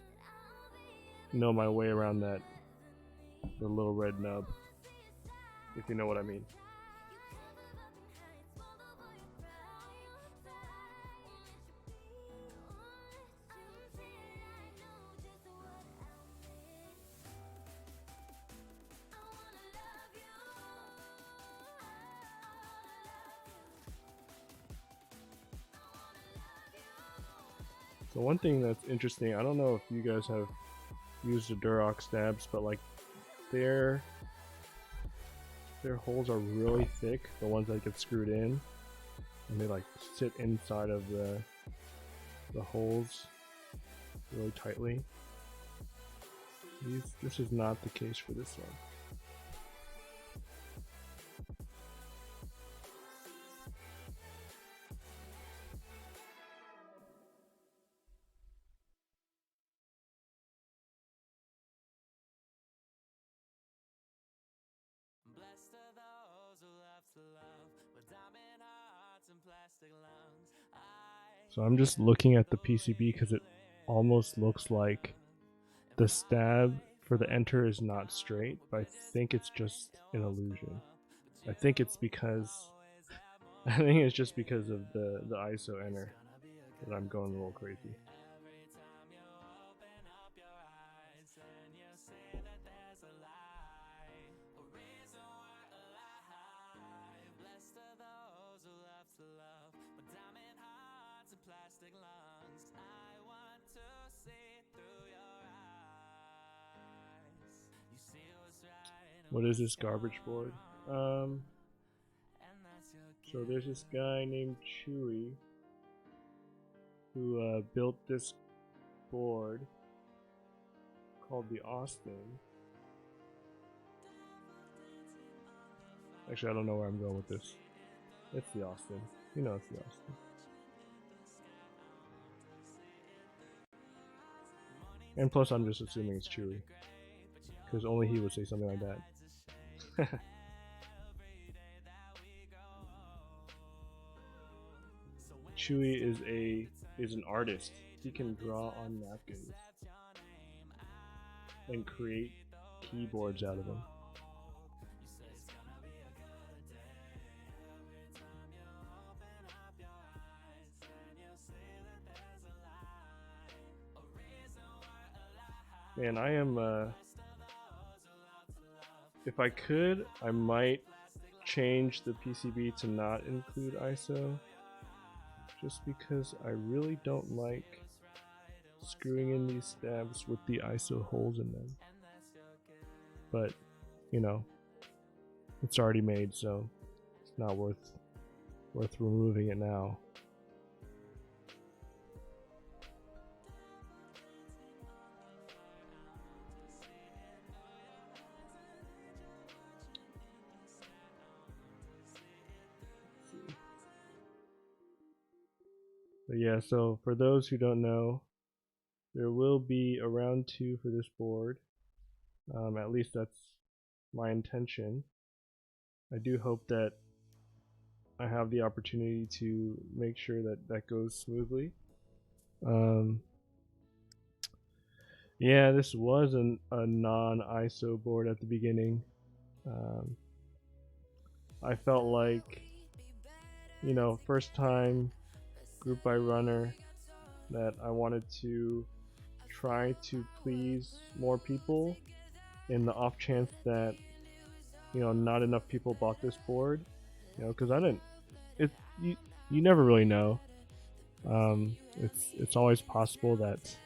know my way around the little red nub, if you know what I mean. So one thing that's interesting, I don't know if you guys have used the Durox stabs, but like their holes are really thick, the ones that get screwed in, and they like sit inside of the holes really tightly. This is not the case for this one. Blessed are those who love to love with diamond hearts and plastic lungs. So I'm just looking at the PCB because it almost looks like the stab for the enter is not straight, but I think it's just an illusion. I think it's just because of the ISO enter that I'm going a little crazy. What is this garbage board? So there's this guy named Chewy who built this board called the Austin. Actually, I don't know where I'm going with this. It's the Austin. You know it's the Austin. And plus, I'm just assuming it's Chewy, because only he would say something like that. Chewy is an artist. He can draw on napkins and create keyboards out of them. Man, I am if I could, I might change the PCB to not include ISO, just because I really don't like screwing in these stabs with the ISO holes in them. But, you know, it's already made, so it's not worth removing it now. But yeah, so for those who don't know, there will be a round 2 for this board. At least that's my intention. I do hope that I have the opportunity to make sure that that goes smoothly. Yeah, this was a non-ISO board at the beginning. I felt like first time group I runner that I wanted to try to please more people in the off chance that not enough people bought this board. Because I didn't. It you never really know. It's always possible that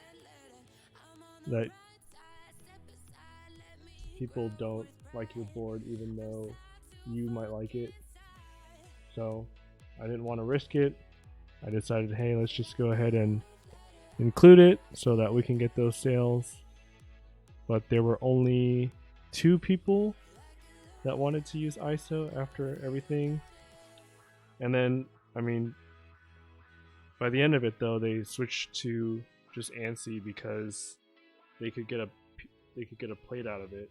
people don't like your board, even though you might like it. So I didn't want to risk it. I decided, hey, let's just go ahead and include it so that we can get those sales. But there were only 2 people that wanted to use ISO after everything. And then, by the end of it though, they switched to just ANSI because they could get a plate out of it.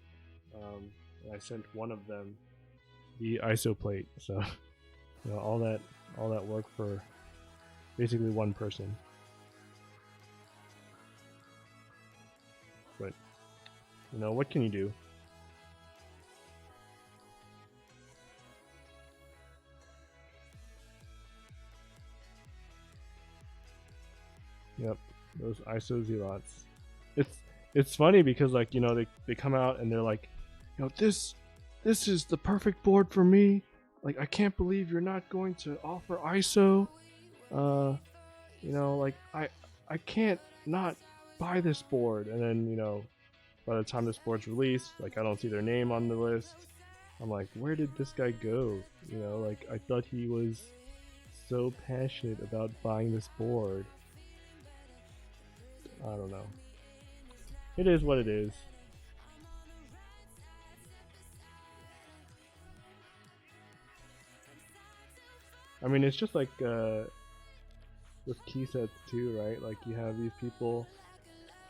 And I sent one of them the ISO plate. So all that work for basically one person. But what can you do? Yep, those ISO zealots. It's funny because they come out and they're like, this is the perfect board for me. Like, I can't believe you're not going to offer ISO. I can't not buy this board. And then by the time this board's released, I don't see their name on the list. I'm like, where did this guy go? I thought he was so passionate about buying this board. I don't know. It is what it is. It's just like with key sets too, right? Like, you have these people,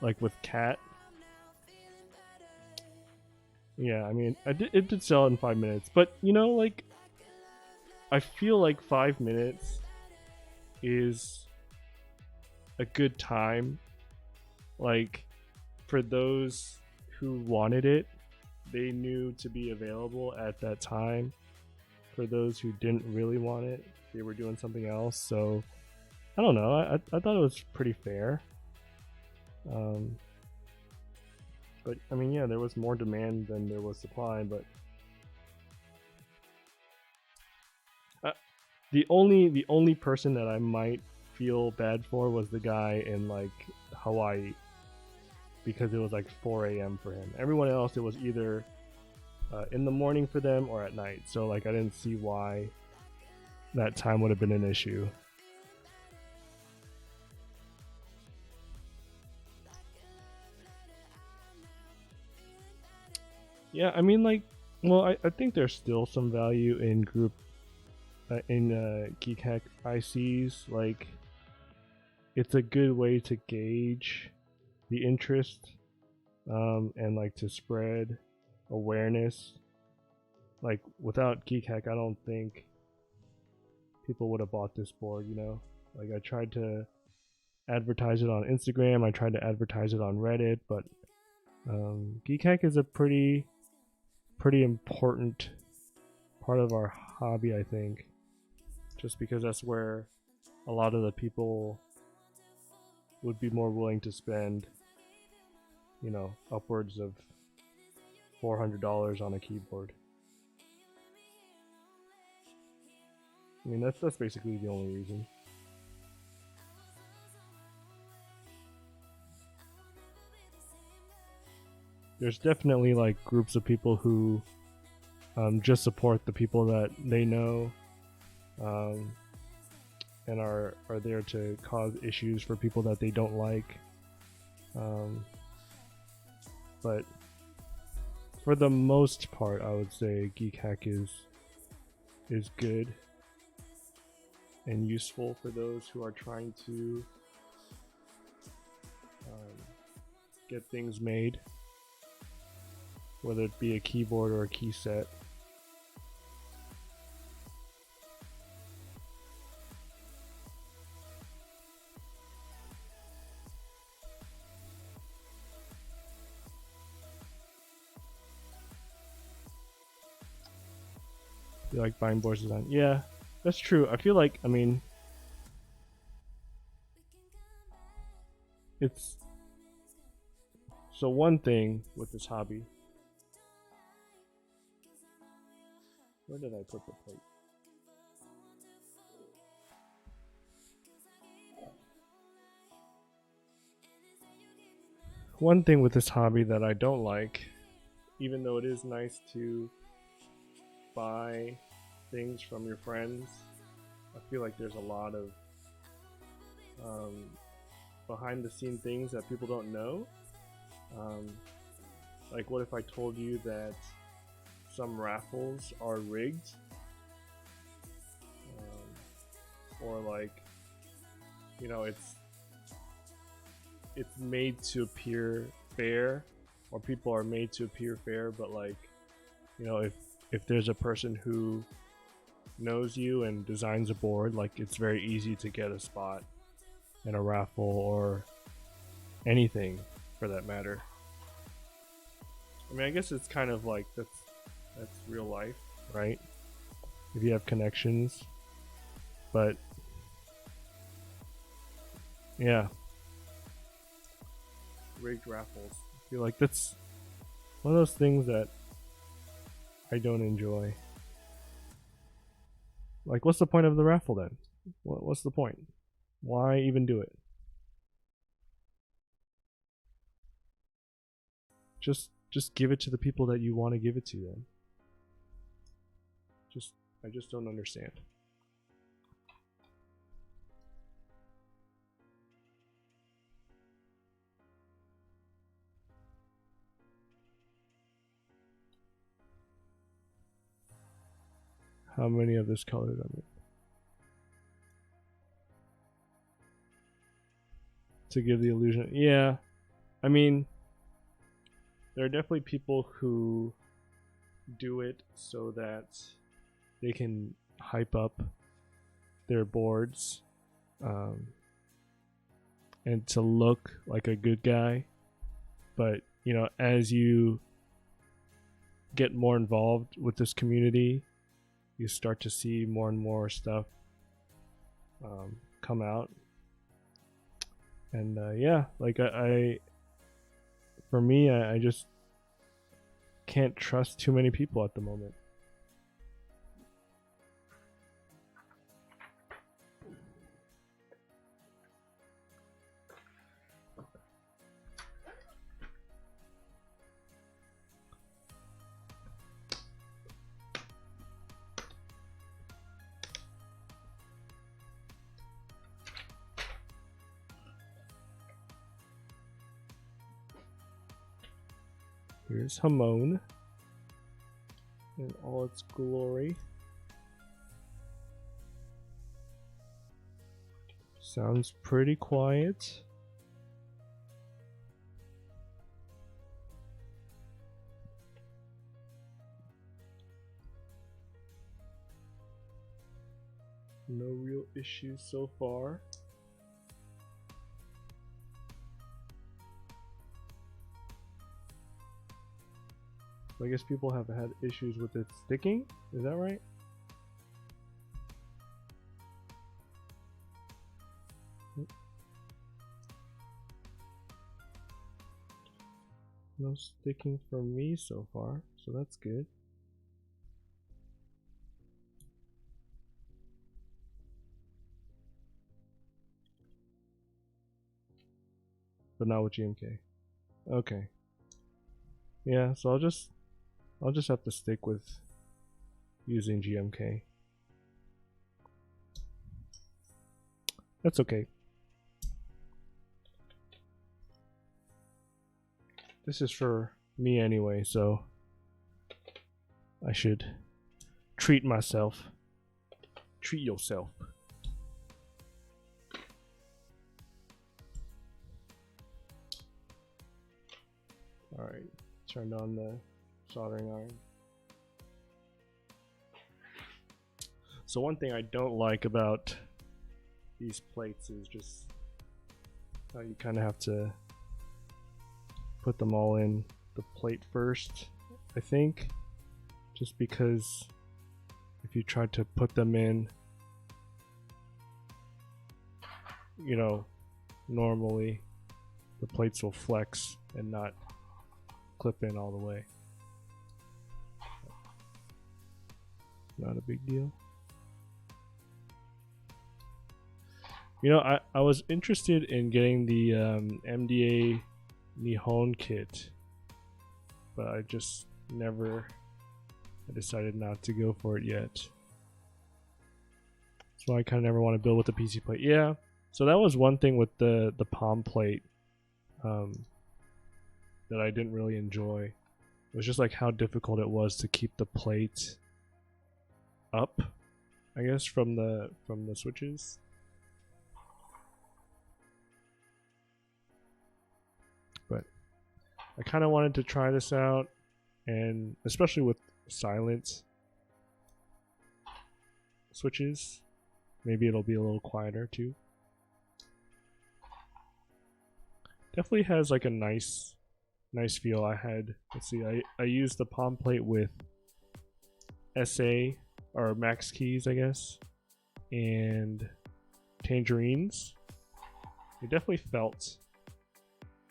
like with Cat. Yeah, it did sell in 5 minutes, but I feel like 5 minutes is a good time. Like, for those who wanted it, they knew to be available at that time. For those who didn't really want it, they were doing something else. So I don't know. I thought it was pretty fair. But yeah, there was more demand than there was supply. But the only person that I might feel bad for was the guy in Hawaii, because it was 4 a.m. for him. Everyone else, it was either in the morning for them or at night. So I didn't see why that time would have been an issue. Yeah, I think there's still some value in group Geek Hack ICs. It's a good way to gauge the interest, and to spread awareness. Without Geek Hack, I don't think people would have bought this board. I tried to advertise it on Instagram, I tried to advertise it on Reddit, but Geek Hack is a pretty important part of our hobby, I think, just because that's where a lot of the people would be more willing to spend upwards of $400 on a keyboard. That's basically the only reason. There's definitely groups of people who just support the people that they know, and are there to cause issues for people that they don't like. But for the most part, I would say Geek Hack is good and useful for those who are trying to get things made, whether it be a keyboard or a key set. You like buying boards design? Yeah, That's true. I feel like, I mean, it's so one thing with this hobby. Where did I put the plate? One thing with this hobby that I don't like, even though it is nice to buy things from your friends, I feel like there's a lot of behind the scene things that people don't know. Like, what if I told you that some raffles are rigged? Or like, you know, it's made to appear fair, or people are made to appear fair, but like, you know, if there's a person who knows you and designs a board, like it's very easy to get a spot in a raffle or anything for that matter. I mean, I guess it's kind of like that's real life, right? If you have connections, but yeah, rigged raffles. I feel like that's one of those things that I don't enjoy. Like, what's the point of the raffle then? What's the point? Why even do it? Just give it to the people that you want to give it to then. I just don't understand. How many of this color I mean? To give the illusion. Yeah. I mean, there are definitely people who do it so that they can hype up their boards and to look like a good guy. But, you know, as you get more involved with this community, you start to see more and more stuff come out. And yeah, like I for me, I just can't trust too many people at the moment. Here's Jamon in all its glory. Sounds pretty quiet. No real issues so far. I guess people have had issues with it sticking. Is that right? No sticking for me so far, so that's good. But not with GMK. Okay. Yeah, so I'll just have to stick with using GMK. That's okay. This is for me anyway, so I should treat myself. Treat yourself. Alright, turned on the soldering iron. So one thing I don't like about these plates is just how you kind of have to put them all in the plate first, I think, just because if you try to put them in you know, normally the plates will flex and not clip in all the way. Not a big deal. You know, I was interested in getting the MDA Nihon kit, but I just never, I decided not to go for it yet. So I kind of never want to build with the PC plate. Yeah, so that was one thing with the palm plate that I didn't really enjoy. It was just like how difficult it was to keep the plate up, I guess, from the switches. But I kind of wanted to try this out, and especially with silent switches, maybe it'll be a little quieter too. Definitely has like a nice feel. I had, let's see, I used the palm plate with SA or max keys, I guess, and tangerines. It definitely felt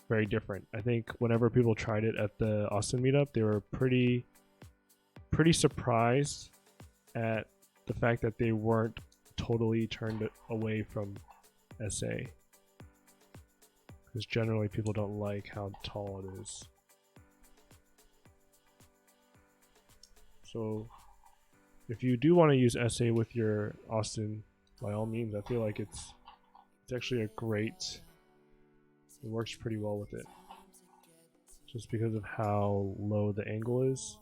very different. I think whenever people tried it at the Austin meetup, they were pretty surprised at the fact that they weren't totally turned away from SA, because generally people don't like how tall it is. So if you do want to use SA with your Austin, by all means, I feel like it's actually a great, it works pretty well with it, just because of how low the angle is.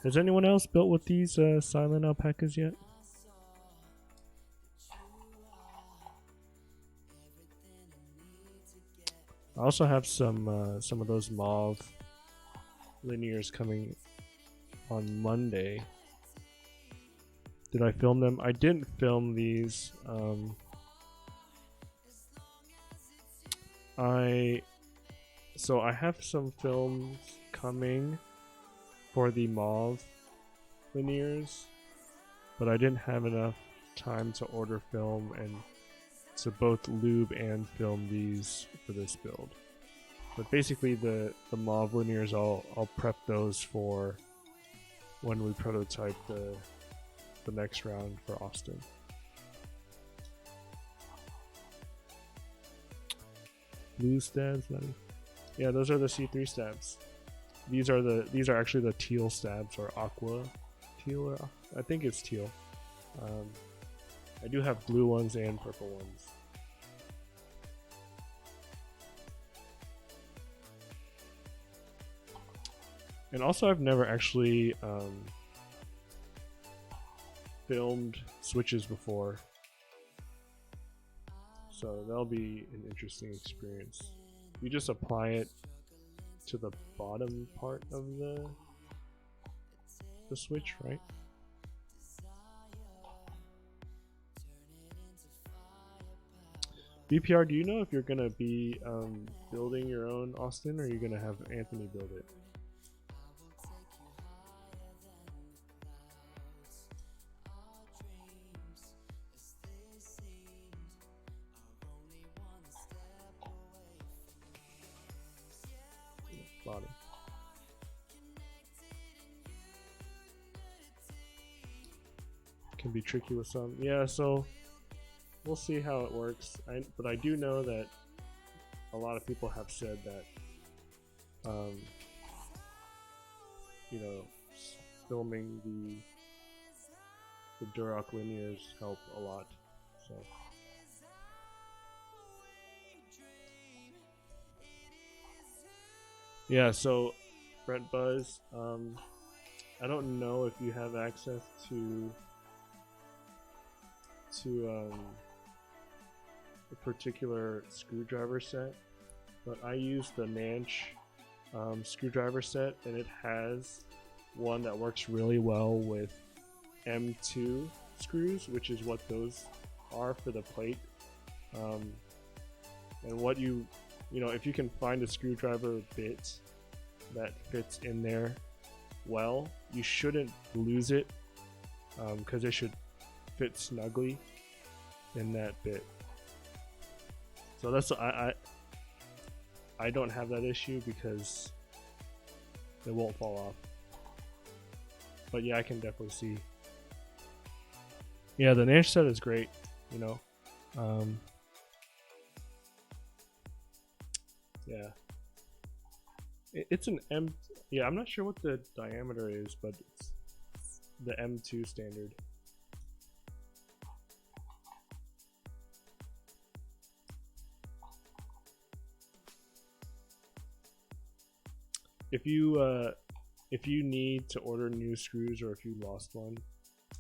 Has anyone else built with these Silent Alpacas yet? I also have some of those mauve linears coming on Monday. Did I film them? I didn't film these. I have some films coming for the mauve linears, but I didn't have enough time to order film and to both lube and film these for this build. But basically the mauve linears, I'll prep those for when we prototype the next round for Austin. Blue stabs, yeah, those are the C3 stabs. These are actually the teal stabs, or aqua teal, or I think it's teal. I do have blue ones and purple ones. And also, I've never actually filmed switches before, so that'll be an interesting experience. You just apply it to the bottom part of the switch, right? BPR, do you know if you're gonna be building your own Austin, or are you gonna have Anthony build it? Bottom. Can be tricky with some. Yeah, so we'll see how it works. But I do know that a lot of people have said that, you know, filming the Duroc linears help a lot. So. Yeah, so Brent Buzz, I don't know if you have access to a particular screwdriver set, but I use the Nanch screwdriver set, and it has one that works really well with M2 screws, which is what those are for the plate. And what you know, if you can find a screwdriver bit that fits in there well, you shouldn't lose it, because it should fit snugly in that bit. So that's I don't have that issue because it won't fall off. But yeah, I can definitely see. Yeah, the Nash set is great, you know. Yeah. It's an M. Yeah, I'm not sure what the diameter is, but it's the M2 standard. If you need to order new screws, or if you lost one,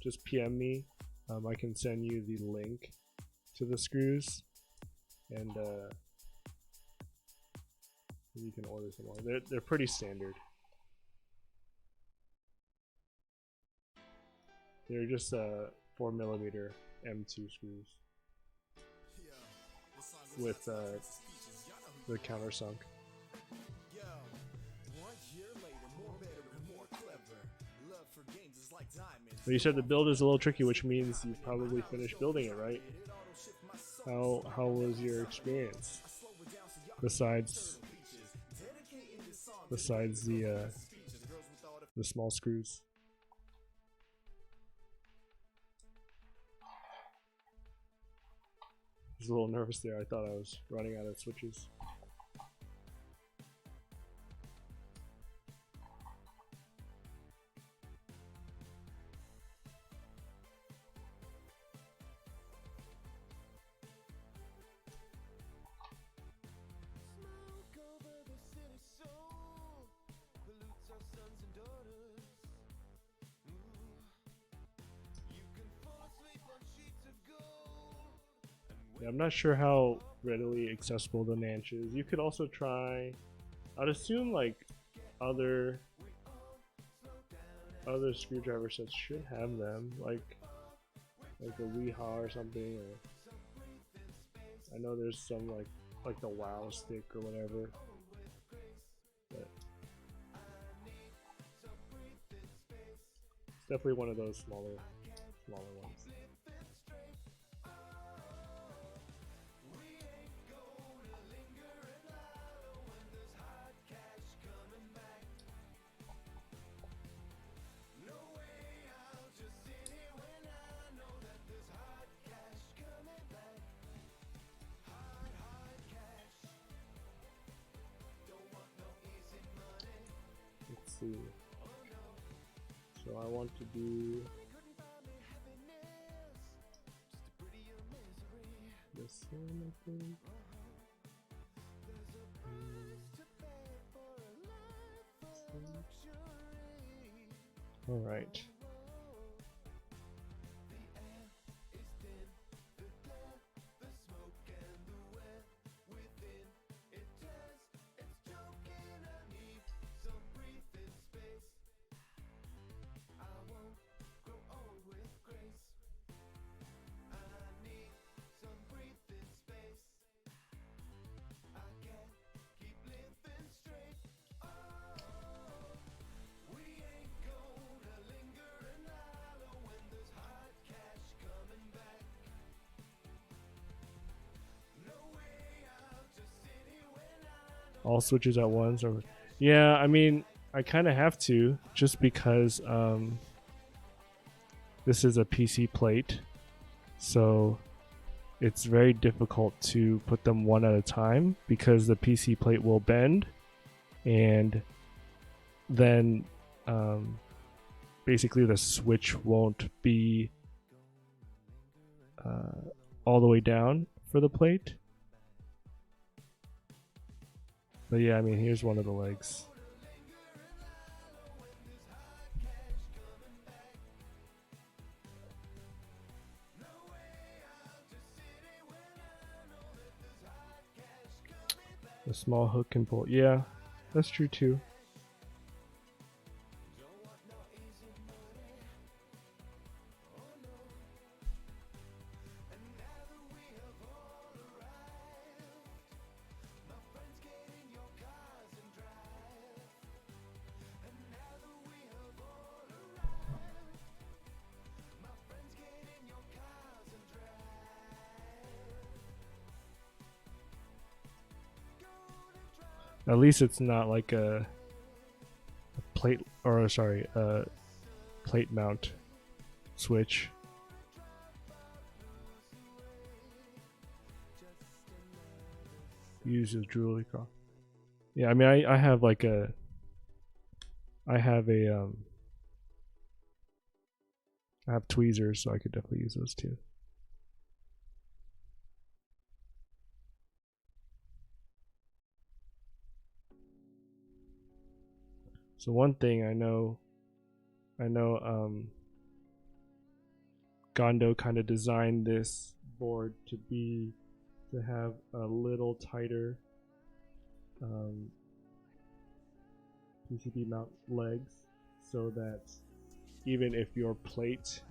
just PM me. I can send you the link to the screws, and you can order some more. They're pretty standard. They're just 4mm M2 screws with the countersunk. But you said the build is a little tricky, which means you probably finished building it, right? How was your experience? Besides the small screws. I was a little nervous there. I thought I was running out of switches. Yeah, I'm not sure how readily accessible the Nanch is. You could also try, I'd assume like other screwdriver sets should have them, like a Weehaw or something. Or I know there's some like the Wow stick or whatever. But it's definitely one of those smaller ones. Let's see. So I want to do this one, I think. All right. All switches at once, or yeah, I mean, I kind of have to, just because this is a PC plate, so it's very difficult to put them one at a time because the PC plate will bend, and then basically the switch won't be all the way down for the plate. But yeah, I mean, here's one of the legs. A small hook can pull. Yeah, that's true too. At least it's not like a plate, or sorry, a plate mount switch. Uses jewelry cross. Yeah, I mean, I have like a, I have I have tweezers, so I could definitely use those too. So one thing I know Gondo kind of designed this board to have a little tighter PCB mount legs, so that even if your plate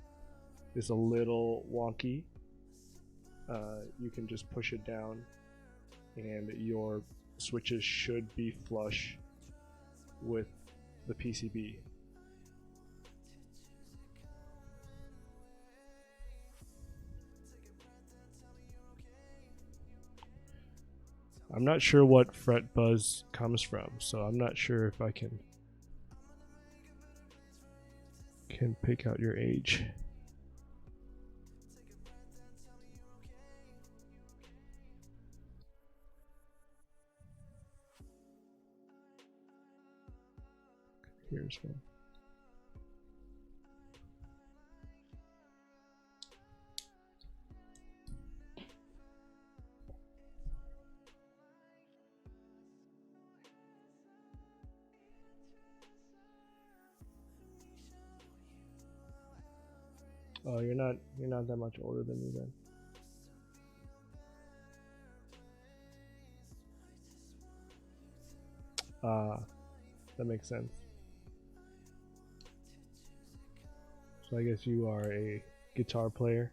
is a little wonky, you can just push it down and your switches should be flush with the PCB. I'm not sure what fret buzz comes from, so I'm not sure if I can pick out your age. Here's one. Oh, you're not that much older than me then. That makes sense. So I guess you are a guitar player.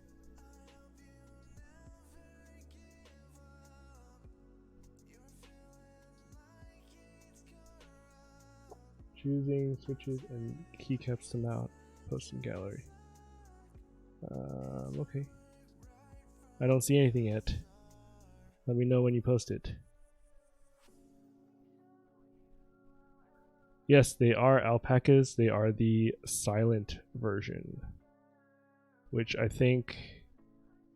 Choosing switches and keycaps to mount. Post in gallery. Okay. I don't see anything yet. Let me know when you post it. Yes, they are alpacas. They are the silent version, which I think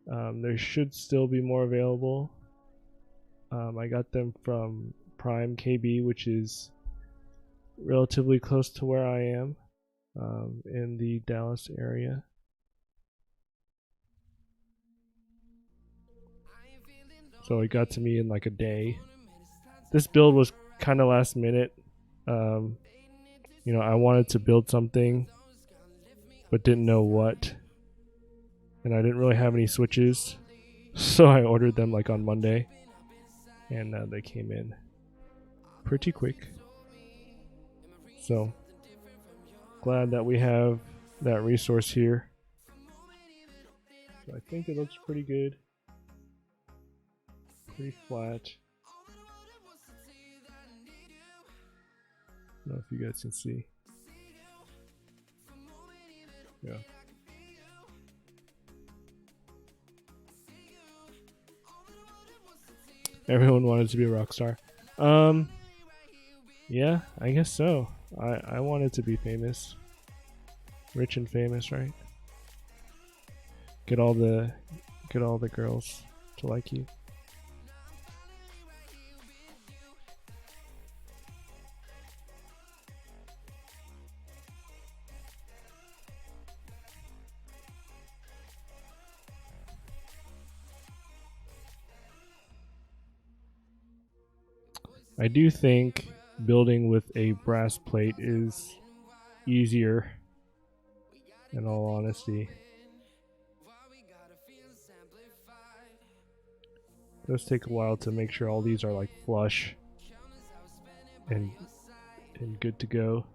there should still be more available. I got them from Prime KB, which is relatively close to where I am, in the Dallas area. So it got to me in like a day. This build was kind of last minute. You know, I wanted to build something, but didn't know what. And I didn't really have any switches. So I ordered them like on Monday. And they came in pretty quick. So glad that we have that resource here. So I think it looks pretty good. Pretty flat. I don't know if you guys can see. Yeah. Everyone wanted to be a rock star. Yeah, I guess so. I wanted to be famous. Rich and famous, right? Get all the girls to like you. I do think building with a brass plate is easier, in all honesty. It does take a while to make sure all these are like flush and good to go.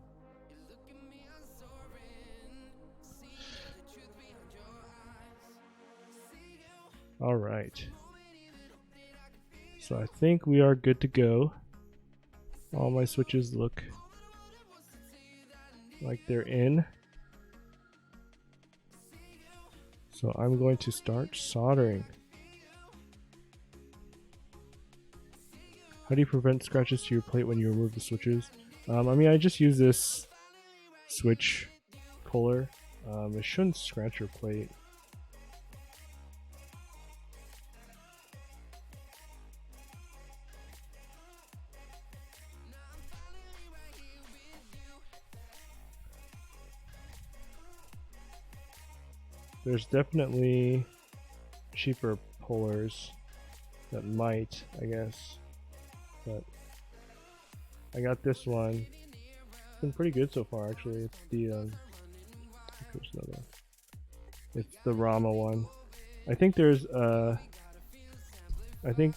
All right. So I think we are good to go. All my switches look like they're in. So I'm going to start soldering. How do you prevent scratches to your plate when you remove the switches? I mean, I just use this switch puller. It shouldn't scratch your plate. There's definitely cheaper pullers that might, I guess, but I got this one. It's been pretty good so far, actually. It's the it's the Rama one. I think there's I think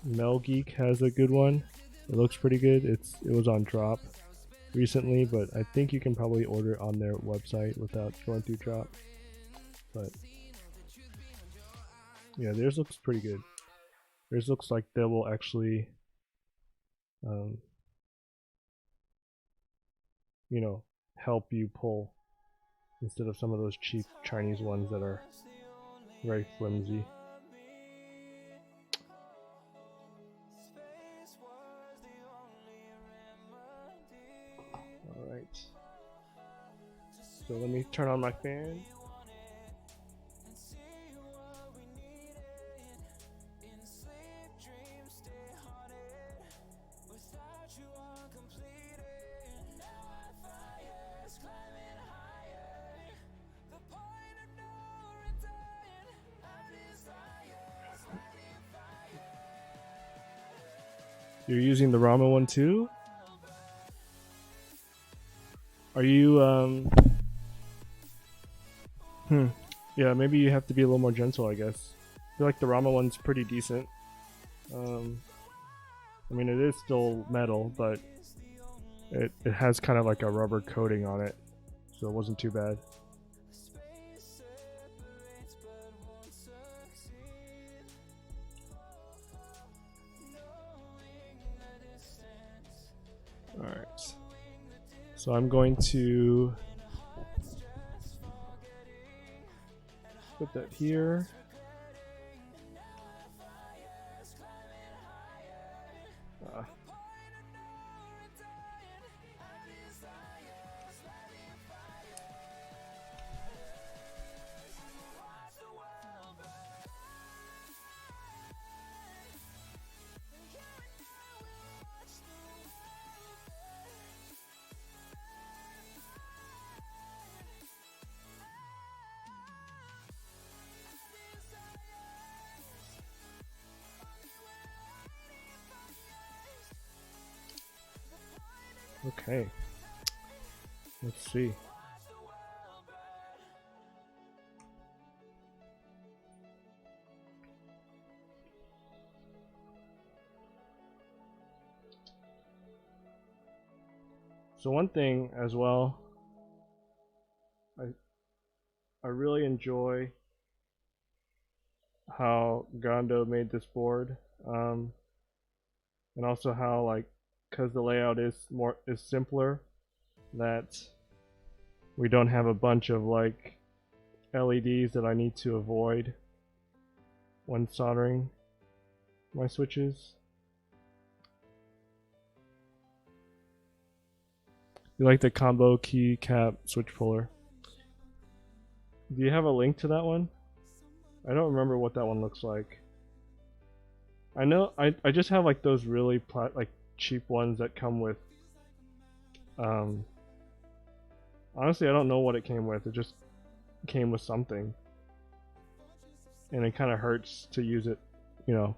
Mel Geek has a good one. It looks pretty good. It was on drop recently, but I think you can probably order it on their website without going through drop. But yeah, theirs looks pretty good. Theirs looks like they will actually, you know, help you pull instead of some of those cheap Chinese ones that are very flimsy. Alright. So let me turn on my fan. You're using the Rama one too? Are you yeah, maybe you have to be a little more gentle, I guess. I feel like the Rama one's pretty decent. I mean, it is still metal, but it has kind of like a rubber coating on it, so it wasn't too bad. Alright. So I'm going to put that here. Okay, let's see. So one thing as well, I really enjoy how Gondo made this board, and also how, like, because the layout is simpler, that we don't have a bunch of like LEDs that I need to avoid when soldering my switches. You like the combo keycap switch puller? Do you have a link to that one? I don't remember what that one looks like. I know I just have like those really like cheap ones that come with honestly I don't know what it came with. It just came with something, and it kind of hurts to use it, you know.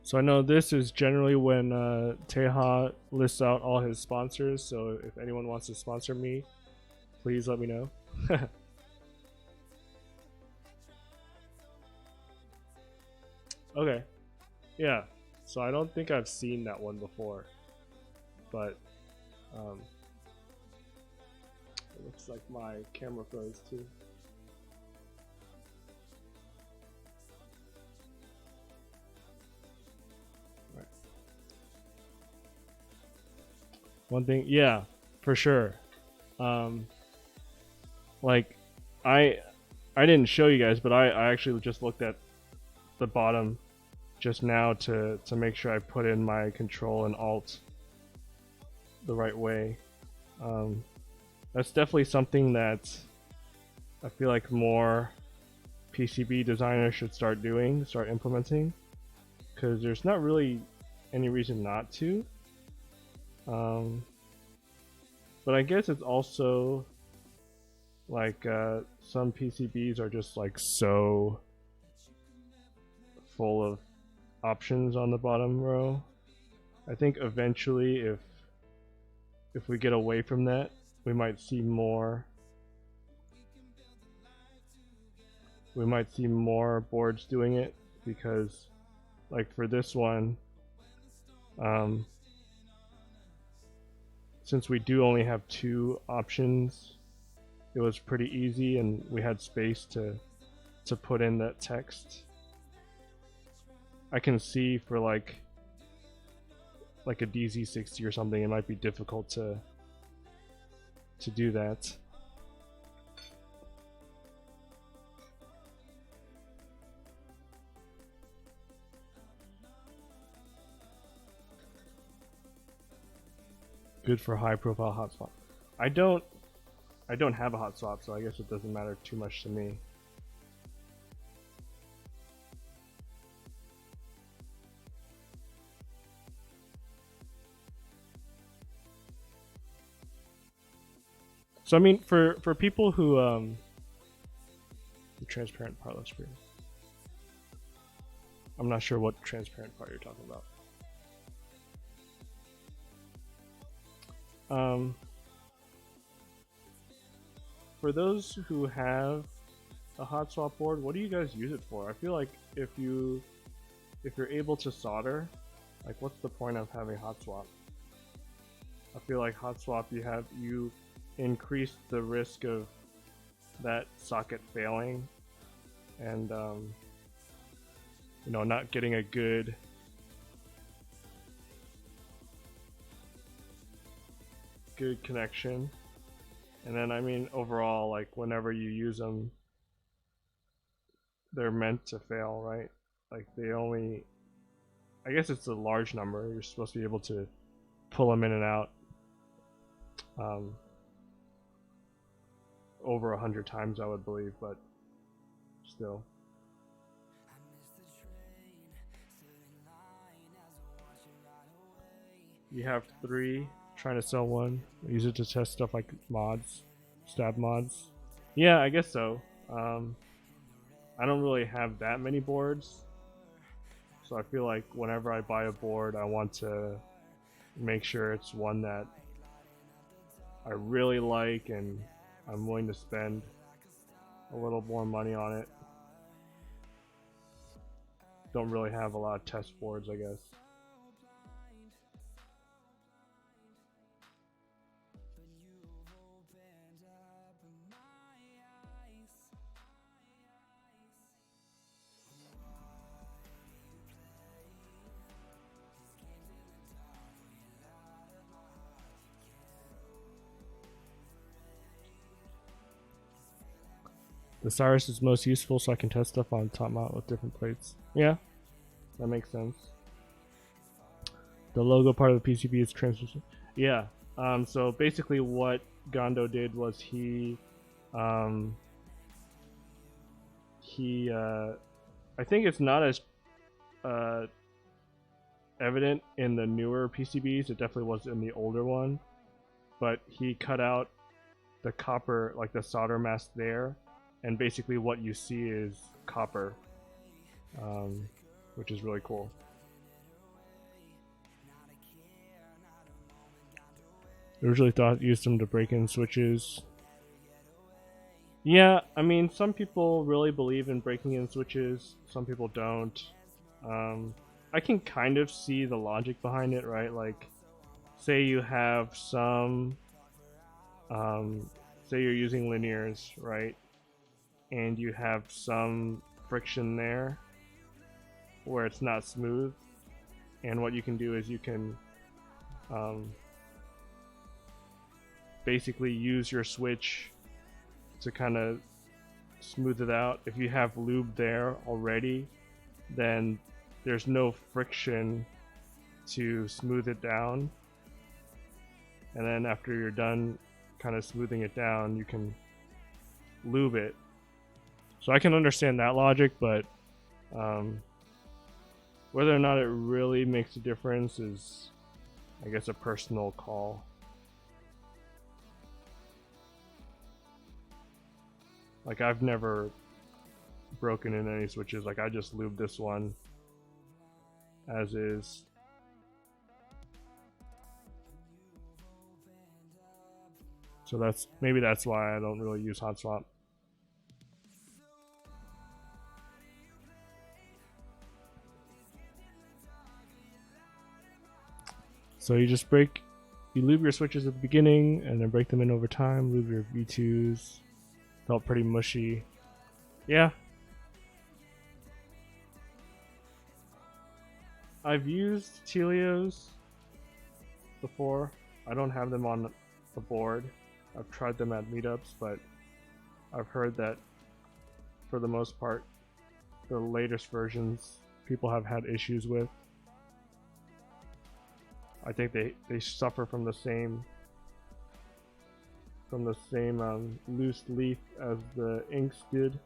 So I know this is generally when Teha lists out all his sponsors, so if anyone wants to sponsor me, please let me know. Okay, yeah, so I don't think I've seen that one before, but it looks like my camera froze too. One thing, yeah, for sure. Um, like I I didn't show you guys, but I actually just looked at the bottom just now to make sure I put in my control and alt the right way. Um, that's definitely something that I feel like more PCB designers should start doing, start implementing, because there's not really any reason not to. Um, but I guess it's also like some PCBs are just like so full of options on the bottom row. I think eventually, if we get away from that, we might see more. We might see more boards doing it because, like for this one, um, since we do only have 2 options, it was pretty easy, and we had space to put in that text. I can see for like a DZ60 or something, it might be difficult to do that. Good for high profile hot swap. I don't have a hot swap, so I guess it doesn't matter too much to me. So I mean, for people who the transparent part looks weird. I'm not sure what transparent part you're talking about. For those who have a hot swap board, what do you guys use it for? I feel like if you're able to solder, like what's the point of having hot swap? I feel like hot swap you increase the risk of that socket failing and you know, not getting a good connection. And then I mean overall, like whenever you use them, they're meant to fail, right? Like they only, I guess it's a large number, you're supposed to be able to pull them in and out over 100 times, I would believe, but still. You have 3, trying to sell 1. Use it to test stuff like mods, stab mods. Yeah, I guess so. I don't really have that many boards, so I feel like whenever I buy a board, I want to make sure it's one that I really like and I'm willing to spend a little more money on it. Don't really have a lot of test boards, I guess. The Cyrus is most useful so I can test stuff on top mount with different plates. Yeah, that makes sense. The logo part of the PCB is transmission. Yeah, so basically what Gondo did was he I think it's not as evident in the newer PCBs. It definitely was in the older one, but he cut out the copper, like the solder mask there, and basically what you see is copper, which is really cool. I originally thought used them to break in switches. Yeah, I mean, some people really believe in breaking in switches, some people don't. I can kind of see the logic behind it, right? Like, say you have some, say you're using linears, right? And you have some friction there where it's not smooth. And what you can do is you can basically use your switch to kind of smooth it out. If you have lube there already, then there's no friction to smooth it down. And then after you're done kind of smoothing it down, you can lube it. So I can understand that logic, but whether or not it really makes a difference is, I guess, a personal call. Like, I've never broken in any switches. Like, I just lubed this one as is. So maybe that's why I don't really use hot swap. So you lube your switches at the beginning and then break them in over time. Lube your V2s. Felt pretty mushy. Yeah. I've used Telios before. I don't have them on the board. I've tried them at meetups, but I've heard that for the most part, the latest versions people have had issues with. I think they suffer from the same loose leaf as the inks did.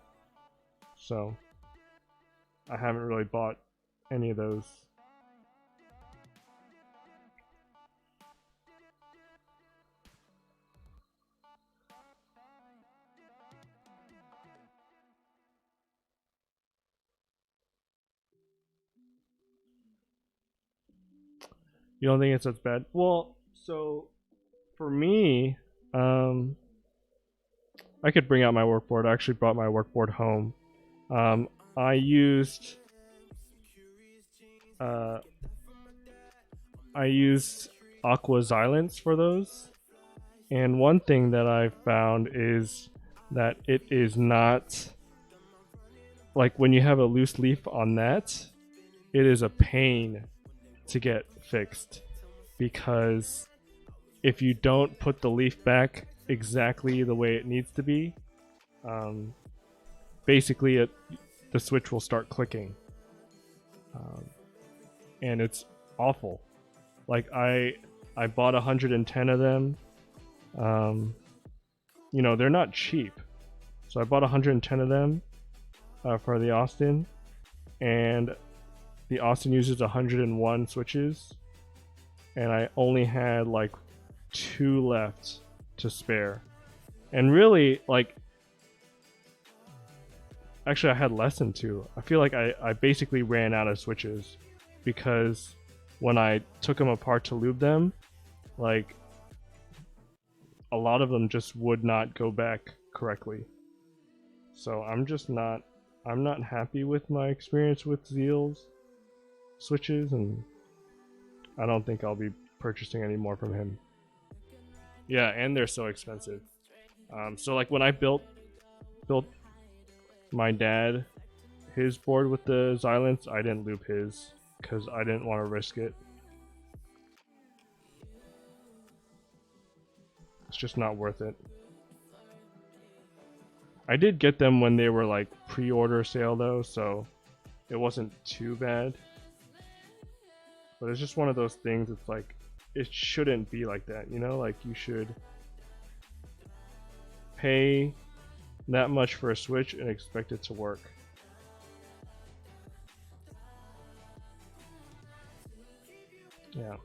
So I haven't really bought any of those. You don't think it's as bad? Well, so for me, I could bring out my workboard. I actually brought my workboard home. I used Aqua Xylants for those, and one thing that I found is that it is not like when you have a loose leaf on that, it is a pain to get fixed, because if you don't put the leaf back exactly the way it needs to be, basically the switch will start clicking, and it's awful. Like I bought 110 of them. You know, they're not cheap, so I bought 110 of them for the Austin, and the Austin uses 101 switches, and I only had like 2 left to spare. And really, like, actually I had less than 2. I feel like I basically ran out of switches, because when I took them apart to lube them, like, a lot of them just would not go back correctly. So I'm not happy with my experience with Zeal's switches, and I don't think I'll be purchasing any more from him. Yeah, and they're so expensive. So like when I built my dad his board with the Xylants, I didn't lube his because I didn't want to risk it. It's just not worth it. I did get them when they were like pre-order sale though, so it wasn't too bad. But it's just one of those things, it's like, it shouldn't be like that, you know? Like, you should pay that much for a Switch and expect it to work. Yeah.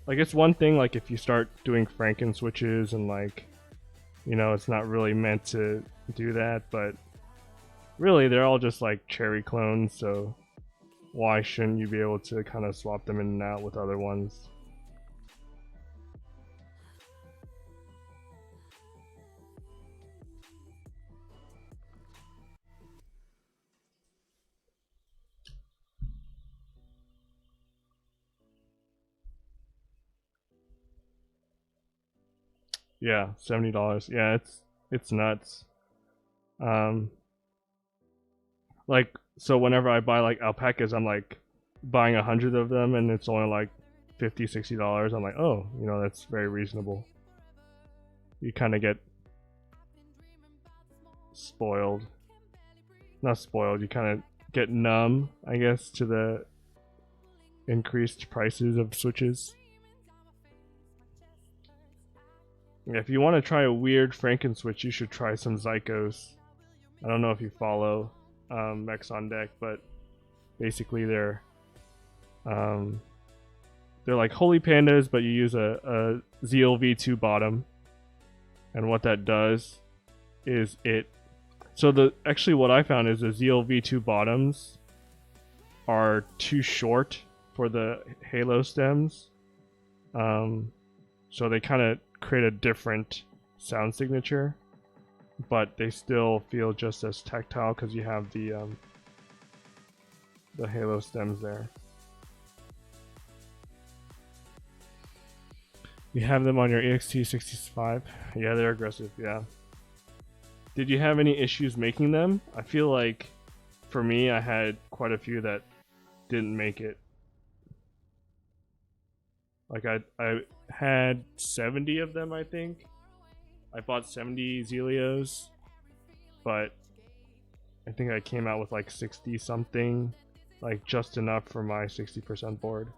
Like, it's one thing, like, if you start doing Franken switches and, like, you know, it's not really meant to do that, but really, they're all just, like, cherry clones, so why shouldn't you be able to kind of swap them in and out with other ones? Yeah, $70. Yeah, it's nuts. Like, so whenever I buy like alpacas, I'm like buying 100 of them, and it's only like $50-$60. I'm like, oh, you know, that's very reasonable. You kind of get spoiled. Not spoiled, you kind of get numb, I guess, to the increased prices of Switches. Yeah, if you want to try a weird Franken Switch, you should try some Zycos. I don't know if you follow Mechs on Deck, but basically they're like Holy Pandas, but you use a ZLV2 bottom, and what that does is actually what I found is the ZLV2 bottoms are too short for the Halo stems, so they kind of create a different sound signature, but they still feel just as tactile because you have the Halo stems there. You have them on your EXT65. Yeah, they're aggressive, yeah. Did you have any issues making them? I feel like, for me, I had quite a few that didn't make it. Like, I had 70 of them, I think. I bought 70 Zelios, but I think I came out with like 60 something, like just enough for my 60% board.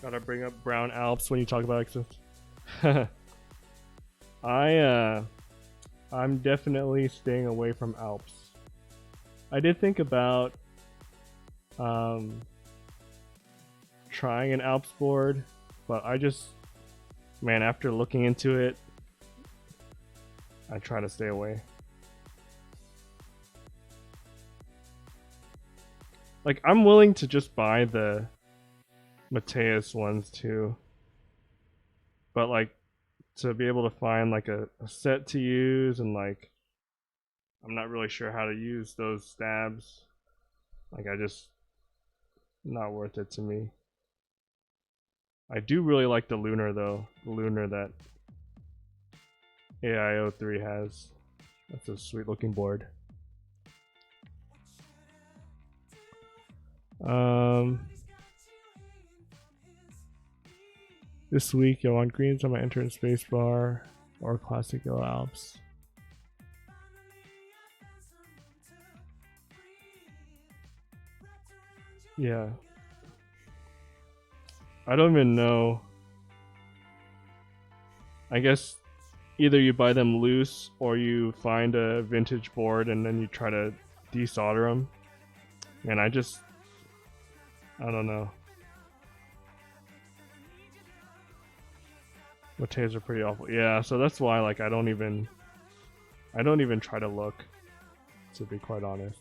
Gotta bring up Brown Alps when you talk about accents. I'm definitely staying away from Alps. I did think about trying an Alps board, but I just, man, after looking into it, I try to stay away. Like, I'm willing to just buy the Mateus ones too, but like to be able to find like a set to use, and like I'm not really sure how to use those stabs. Like, not worth it to me. I do really like the Lunar though, the Lunar that AIO3 has. That's a sweet looking board. This week, I want greens on my entrance spacebar or classic yellow Alps. Yeah. I don't even know. I guess either you buy them loose or you find a vintage board and then you try to desolder them. And I don't know. Mateus are pretty awful. Yeah, so that's why like I don't even try to look, to be quite honest.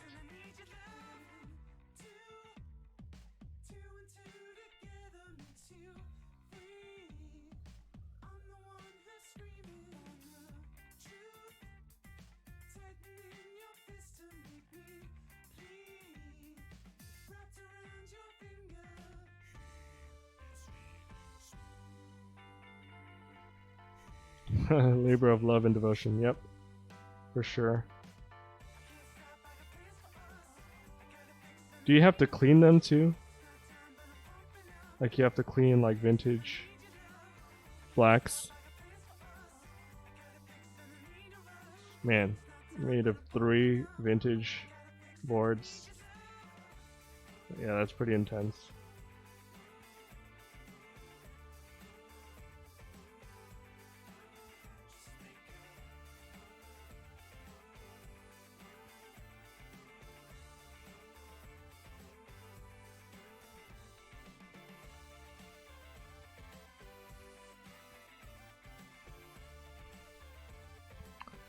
Labor of love and devotion. Yep, for sure. Do you have to clean them too? Like, you have to clean like vintage blacks? Man, made of 3 vintage boards. Yeah, that's pretty intense.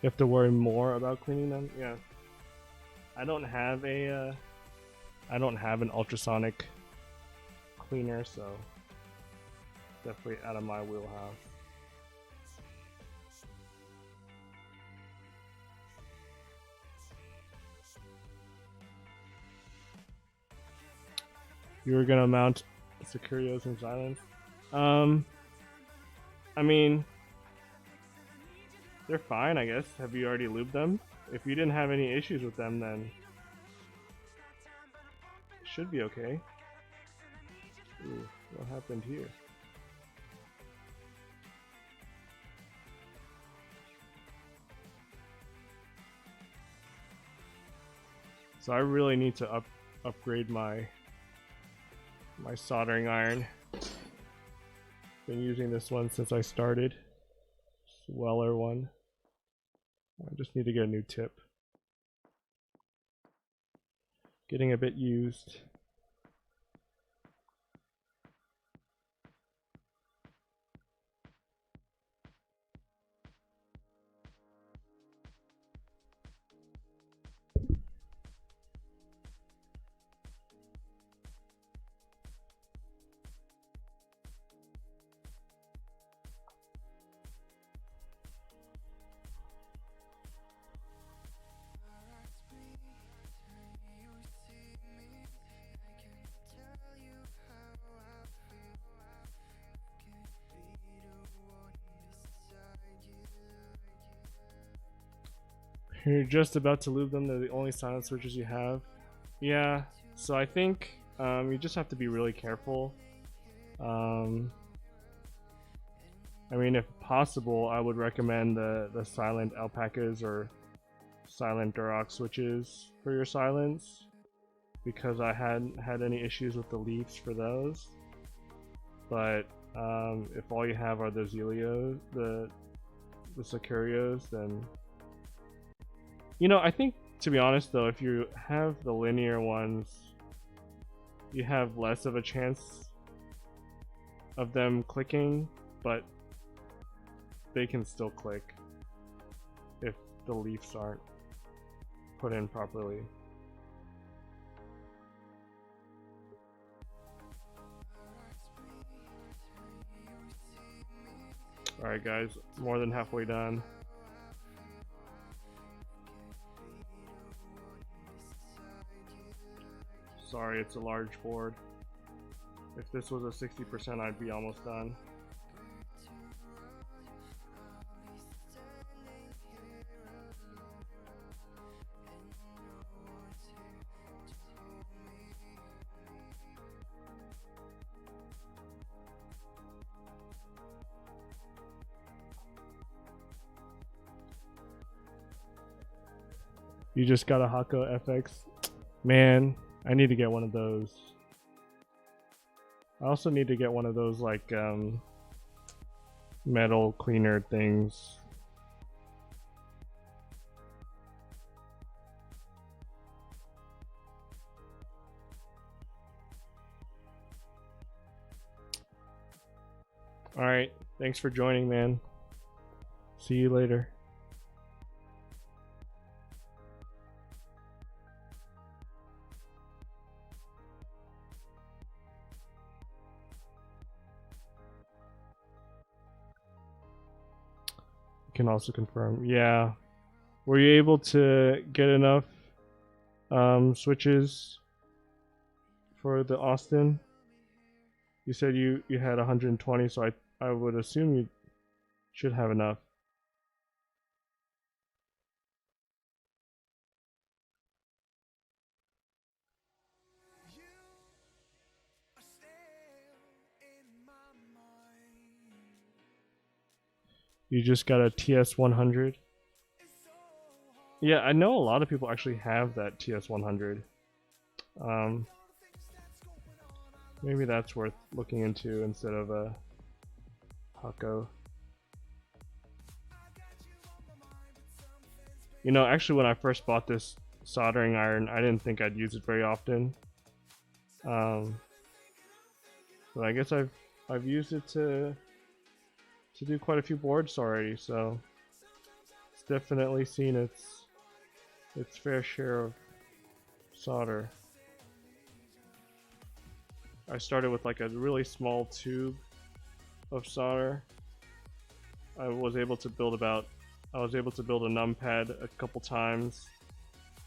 You have to worry more about cleaning them? Yeah. I don't have an ultrasonic cleaner, so definitely out of my wheelhouse. You were gonna mount Securios in silence. I mean, they're fine, I guess. Have you already lubed them? If you didn't have any issues with them, then it should be okay. Ooh, what happened here? So I really need to upgrade my soldering iron. Been using this one since I started. Weller one. I just need to get a new tip. Getting a bit used. You're just about to lube them. They're the only silent switches you have. Yeah, so I think you just have to be really careful. I mean, if possible, I would recommend the Silent Alpacas or Silent Duroc switches for your silence, because I hadn't had any issues with the leafs for those. But if all you have are the Zelios, the Securios, then I think, to be honest though, if you have the linear ones, you have less of a chance of them clicking, but they can still click if the leaves aren't put in properly. Alright guys, more than halfway done. Sorry, it's a large board. If this was a 60%, I'd be almost done. You just got a Hako FX? Man, I need to get one of those. I also need to get one of those like metal cleaner things. Alright, thanks for joining, man. See you later. Can also confirm. Yeah. Were you able to get enough switches for the Austin? You said you had 120, so I would assume you should have enough. You just got a TS100. Yeah, I know a lot of people actually have that TS100. Maybe that's worth looking into instead of a Hako. Actually, when I first bought this soldering iron, I didn't think I'd use it very often. But I guess I've used it to do quite a few boards already, so it's definitely seen its fair share of solder. I started with like a really small tube of solder. I was able to build a numpad a couple times,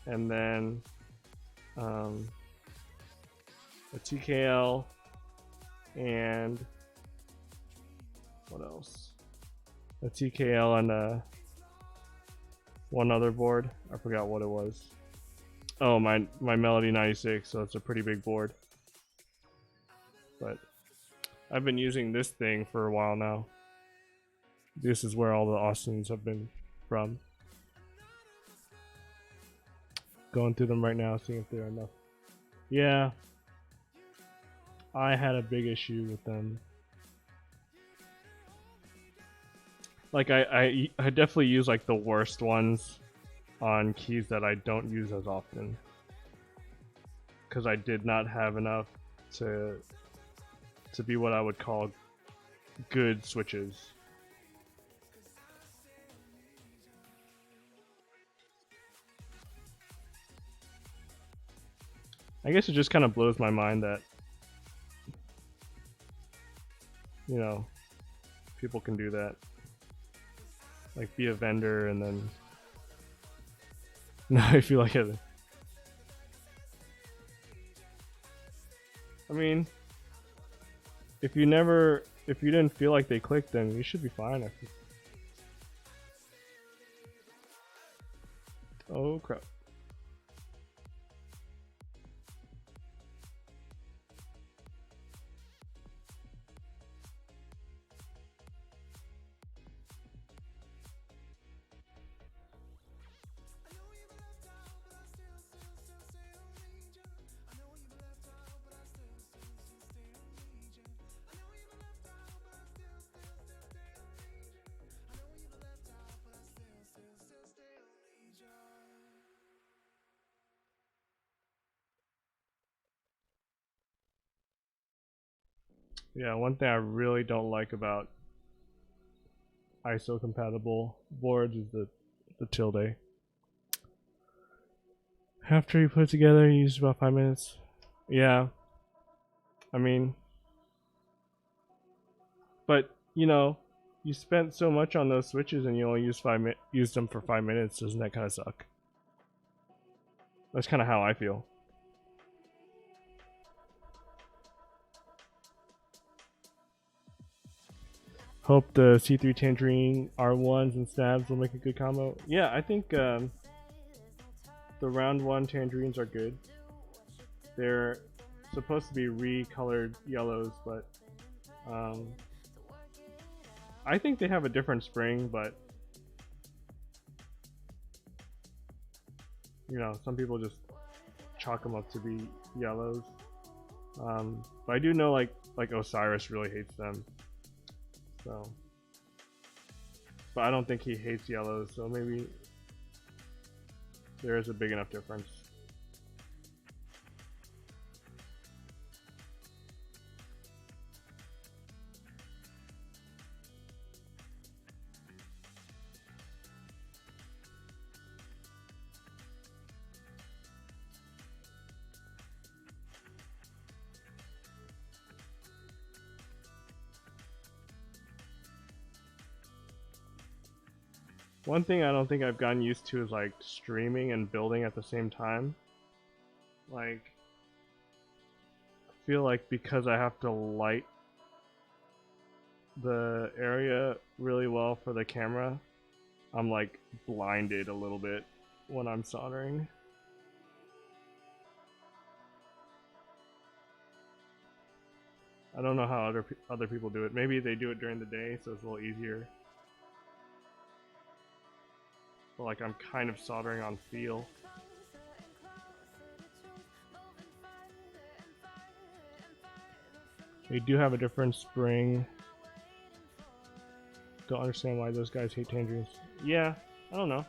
and then a TKL, and what else? A TKL and one other board. I forgot what it was. Oh, my Melody 96, so it's a pretty big board. But I've been using this thing for a while now. This is where all the Austins have been from. Going through them right now, seeing if there are enough. Yeah, I had a big issue with them. Like I definitely use like the worst ones on keys that I don't use as often, because I did not have enough to be what I would call good switches. I guess it just kind of blows my mind that, you know, people can do that. Like, be a vendor and then... Now I feel like it. I mean, if you didn't feel like they clicked, then you should be fine. I think. Oh crap. Yeah, one thing I really don't like about ISO compatible boards is the tilde. After you put it together, you use about 5 minutes. Yeah, I mean, but you know, you spent so much on those switches and you only use them for 5 minutes. Doesn't that kind of suck? That's kind of how I feel. Hope the C3 Tangerine R1s and Stabs will make a good combo. Yeah, I think the round 1 Tangerines are good. They're supposed to be recolored yellows, but I think they have a different spring, but you know, some people just chalk them up to be yellows. But I do know like Osiris really hates them. So, but I don't think he hates yellows, so maybe there is a big enough difference. One thing I don't think I've gotten used to is like streaming and building at the same time. Like, I feel like because I have to light the area really well for the camera, I'm like blinded a little bit when I'm soldering. I don't know how other people do it. Maybe they do it during the day, so it's a little easier. But like I'm kind of soldering on feel. They do have a different spring. Don't understand why those guys hate tangerines. Yeah, I don't know.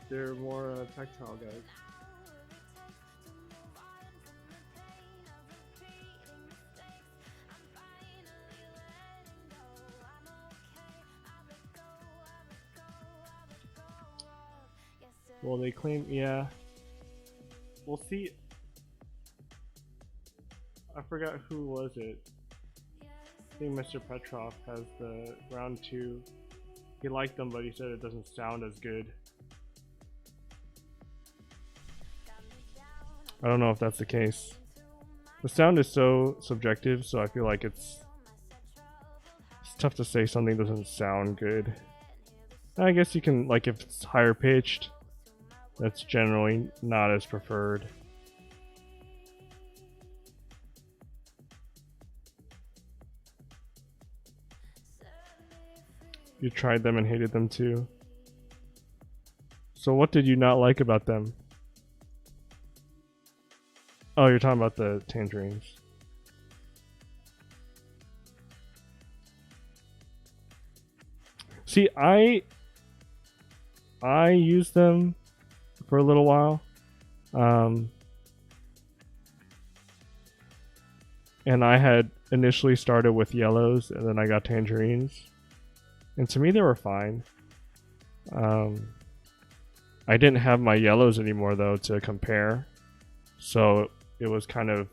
They're more tactile guys. Well, they claim, yeah. We'll see. forgot who was it. I think Mr. Petrov has the round 2. He liked them, but he said it doesn't sound as good. I don't know if that's the case. The sound is so subjective, so I feel like it's tough to say something doesn't sound good. I guess you can, like, if it's higher pitched, that's generally not as preferred. You tried them and hated them too. So what did you not like about them? Oh, you're talking about the tangerines. See, I used them for a little while. And I had initially started with yellows and then I got tangerines. And to me they were fine. I didn't have my yellows anymore though to compare. So it was kind of,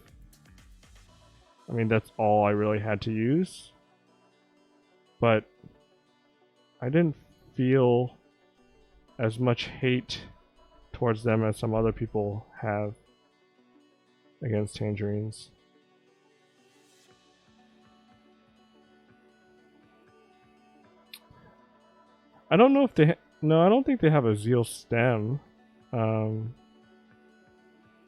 I mean, that's all I really had to use. But I didn't feel as much hate towards them as some other people have against tangerines. I don't know if they no, I don't think they have a zeal stem.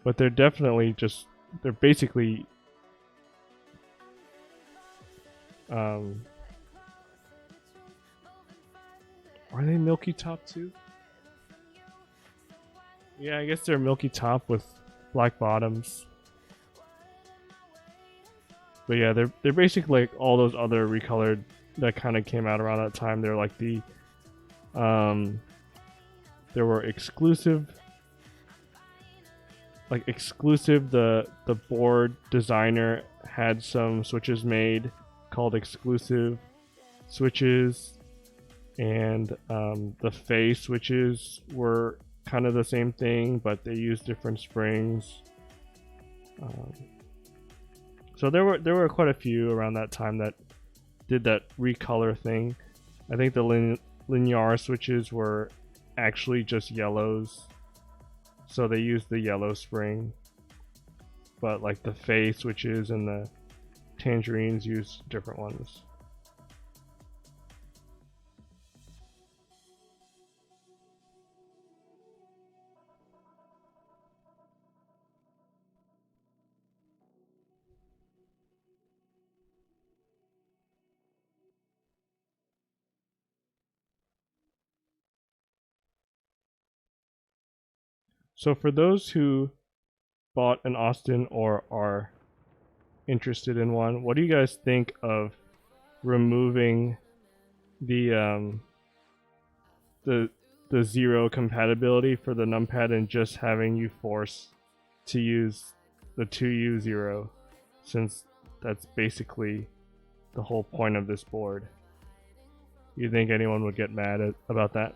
But they're definitely just, they're basically are they milky top too? Yeah, I guess they're milky top with black bottoms. But yeah, they're basically like all those other recolored that kind of came out around that time. They're like the there were exclusive, the board designer had some switches made called exclusive switches, and the phase switches were kind of the same thing, but they used different springs. So there were quite a few around that time that did that recolor thing. I think the linear switches were actually just yellows, so they used the yellow spring, but like the phase switches and the tangerines used different ones. So for those who bought an Austin or are interested in one, what do you guys think of removing the the zero compatibility for the numpad and just having you force to use the 2U0, since that's basically the whole point of this board? You think anyone would get mad about that?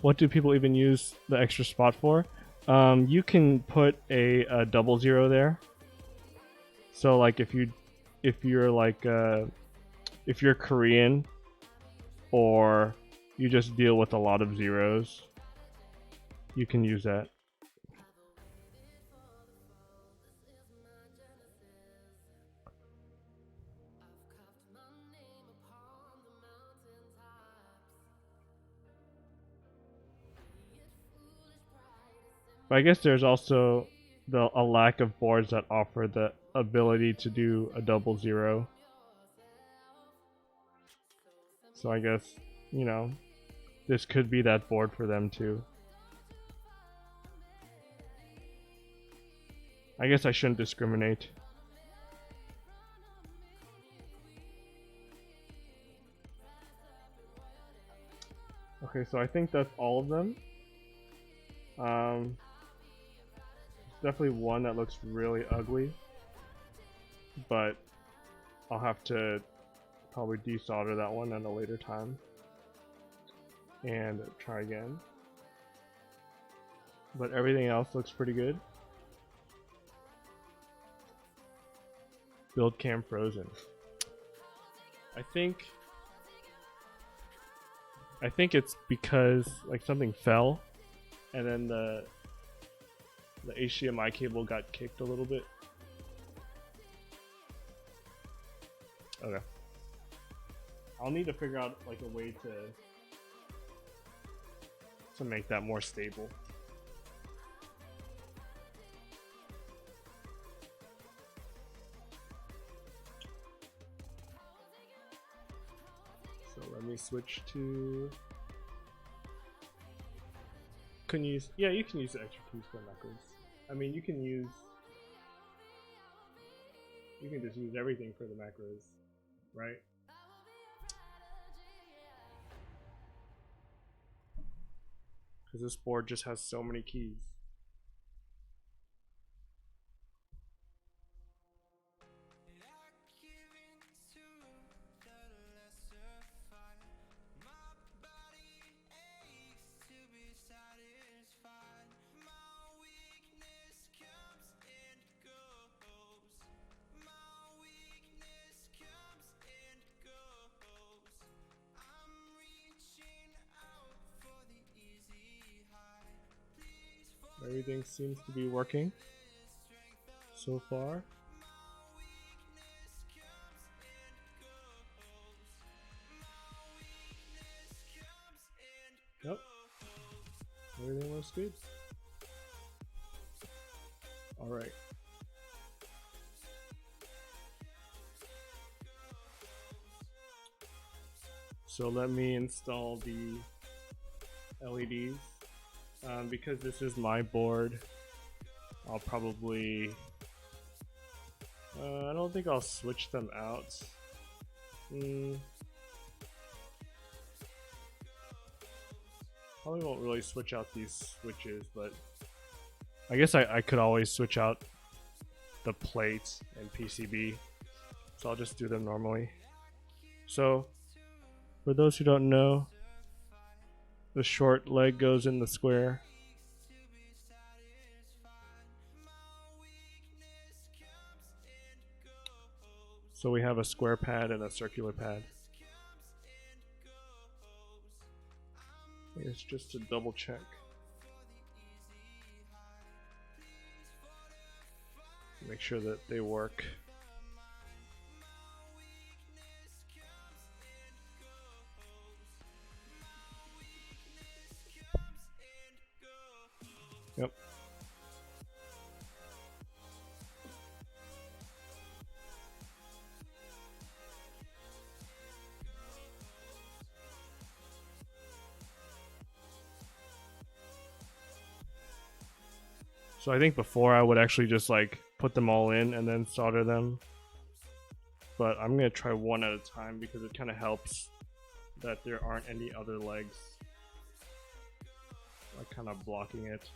What do people even use the extra spot for? You can put a 00 there. So like if you're like if you're Korean, or you just deal with a lot of zeros, you can use that. But I guess there's also a lack of boards that offer the ability to do a 00. So I guess, you know, this could be that board for them too. I guess I shouldn't discriminate. Okay, so I think that's all of them. There's definitely one that looks really ugly, but I'll have to probably desolder that one at a later time and try again. But everything else looks pretty good. Build cam frozen. I think it's because like something fell and then the HDMI cable got kicked a little bit. Okay. I'll need to figure out like a way to make that more stable. So let me switch to. Can use, yeah, you can use the extra keys for macros. I mean, you can just use everything for the macros, right? Because this board just has so many keys. Everything seems to be working so far. Yep. Everything looks good. Alright. So let me install the LEDs. Because this is my board, I'll probably... I don't think I'll switch them out. Probably won't really switch out these switches, but I guess I could always switch out the plates and PCB, so I'll just do them normally. So, for those who don't know, the short leg goes in the square. So we have a square pad and a circular pad. I guess just to double check. Make sure that they work. Yep. So I think before I would actually just like put them all in and then solder them. But I'm gonna try one at a time because it kind of helps that there aren't any other legs like kind of blocking it.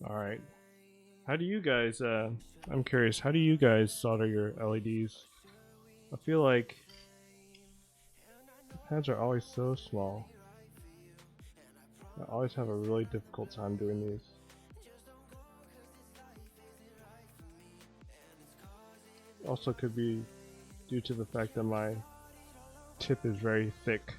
All right. How do you guys? I'm curious. How do you guys solder your LEDs? I feel like the pads are always so small. I always have a really difficult time doing these. Also, could be due to the fact that my tip is very thick.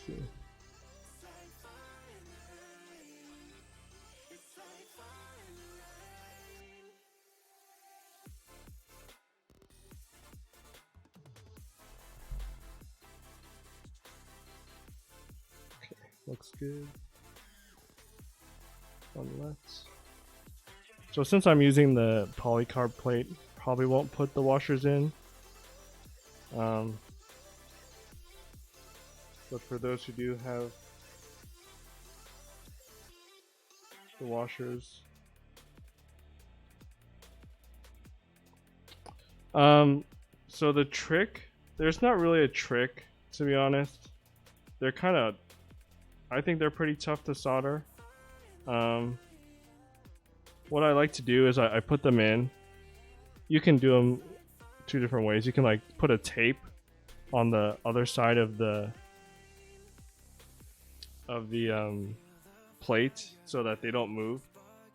Let's see. Looks good. On the left. So since I'm using the polycarb plate, probably won't put the washers in. But for those who do have the washers, so the trick, there's not really a trick, to be honest. They're kind of, I think they're pretty tough to solder. What I like to do is I put them in. You can do them two different ways. You can like put a tape on the other side of the plate so that they don't move,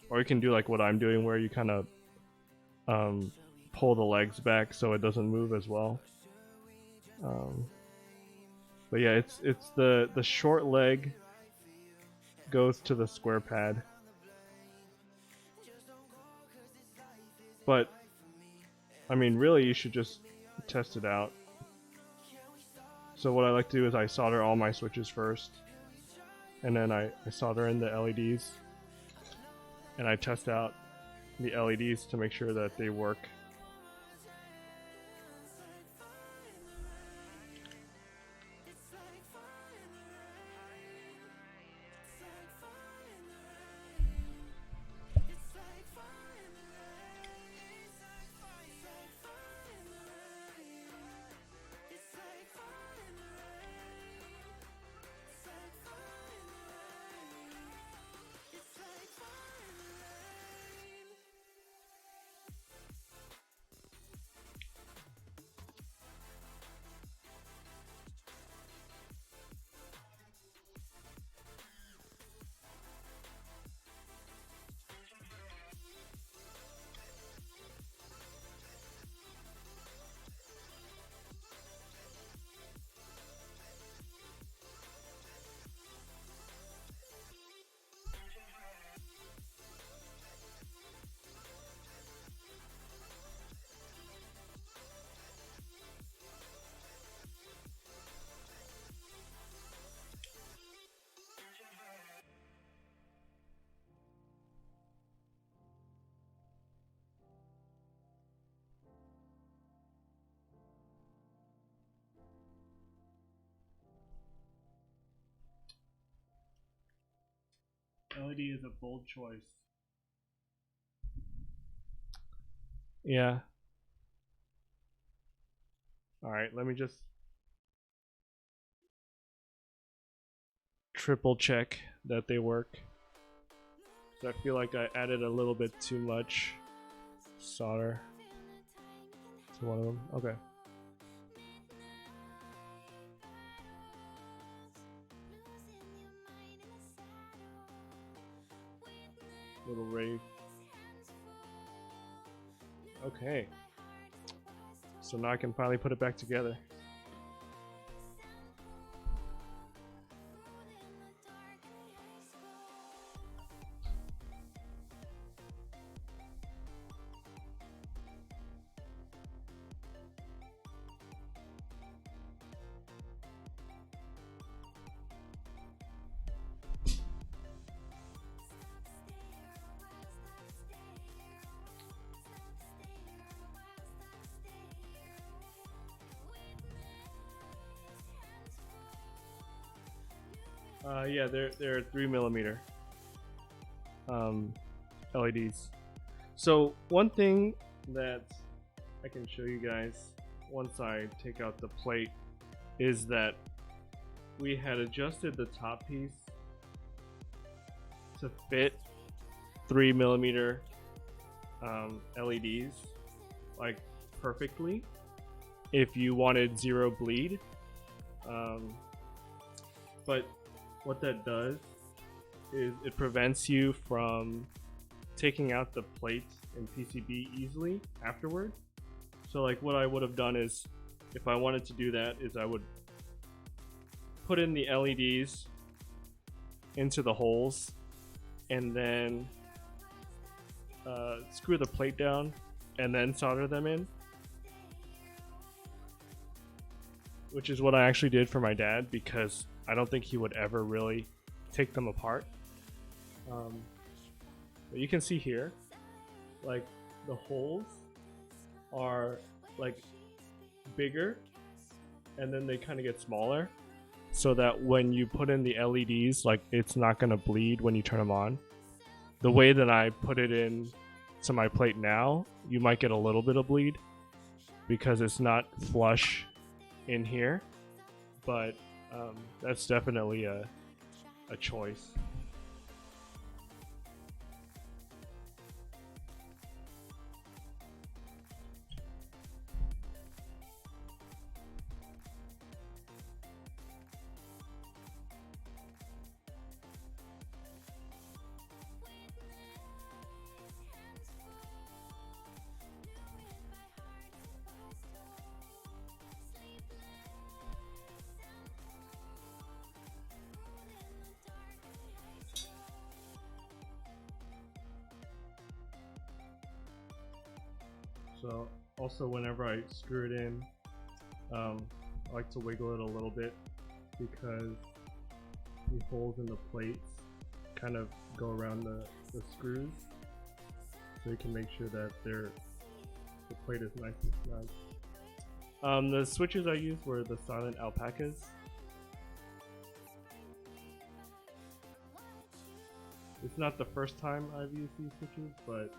or you can do like what I'm doing, where you kind of pull the legs back so it doesn't move as well. But yeah, it's the short leg goes to the square pad. But I mean, really, you should just test it out. So what I like to do is I solder all my switches first, and then I solder in the LEDs, and I test out the LEDs to make sure that they work. LED is a bold choice. Yeah. Alright, let me just triple check that they work. So I feel like I added a little bit too much solder to one of them. Okay. Little rave. Okay. So now I can finally put it back together. Yeah, they're 3mm. LEDs. So one thing that I can show you guys once I take out the plate is that we had adjusted the top piece to fit 3mm LEDs like perfectly if you wanted zero bleed. But what that does is it prevents you from taking out the plate in PCB easily afterward. So like what I would have done is, if I wanted to do that, is I would put in the LEDs into the holes and then screw the plate down and then solder them in, which is what I actually did for my dad because I don't think he would ever really take them apart. But you can see here, like the holes are like bigger and then they kind of get smaller so that when you put in the LEDs, like it's not going to bleed when you turn them on. The way that I put it in to my plate now, you might get a little bit of bleed because it's not flush in here, but that's definitely a choice. So also whenever I screw it in, I like to wiggle it a little bit because the holes in the plates kind of go around the screws, so you can make sure that the plate is nice and snug. The switches I used were the Silent Alpacas. It's not the first time I've used these switches, but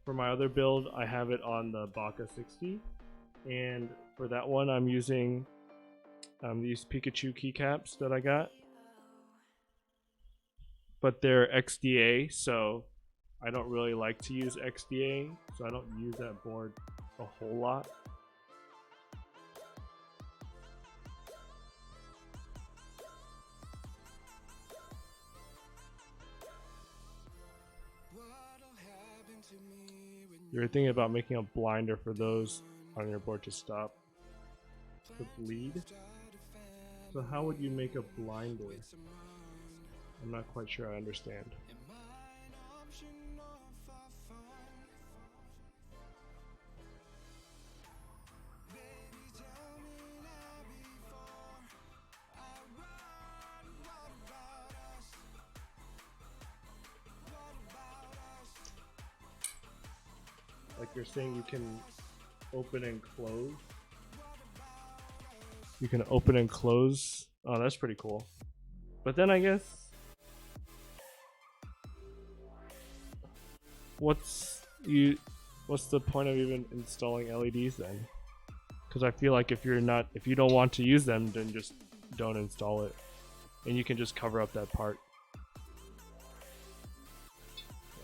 for my other build, I have it on the Baka 60, and for that one, I'm using these Pikachu keycaps that I got, but they're XDA, so I don't really like to use XDA, so I don't use that board a whole lot. You're thinking about making a blinder for those on your board to stop the bleed. So how would you make a blinder? I'm not quite sure I understand. Like you're saying you can open and close. You can open and close. Oh, that's pretty cool. But then I guess what's the point of even installing LEDs then? Because I feel like if you don't want to use them, then just don't install it, and you can just cover up that part.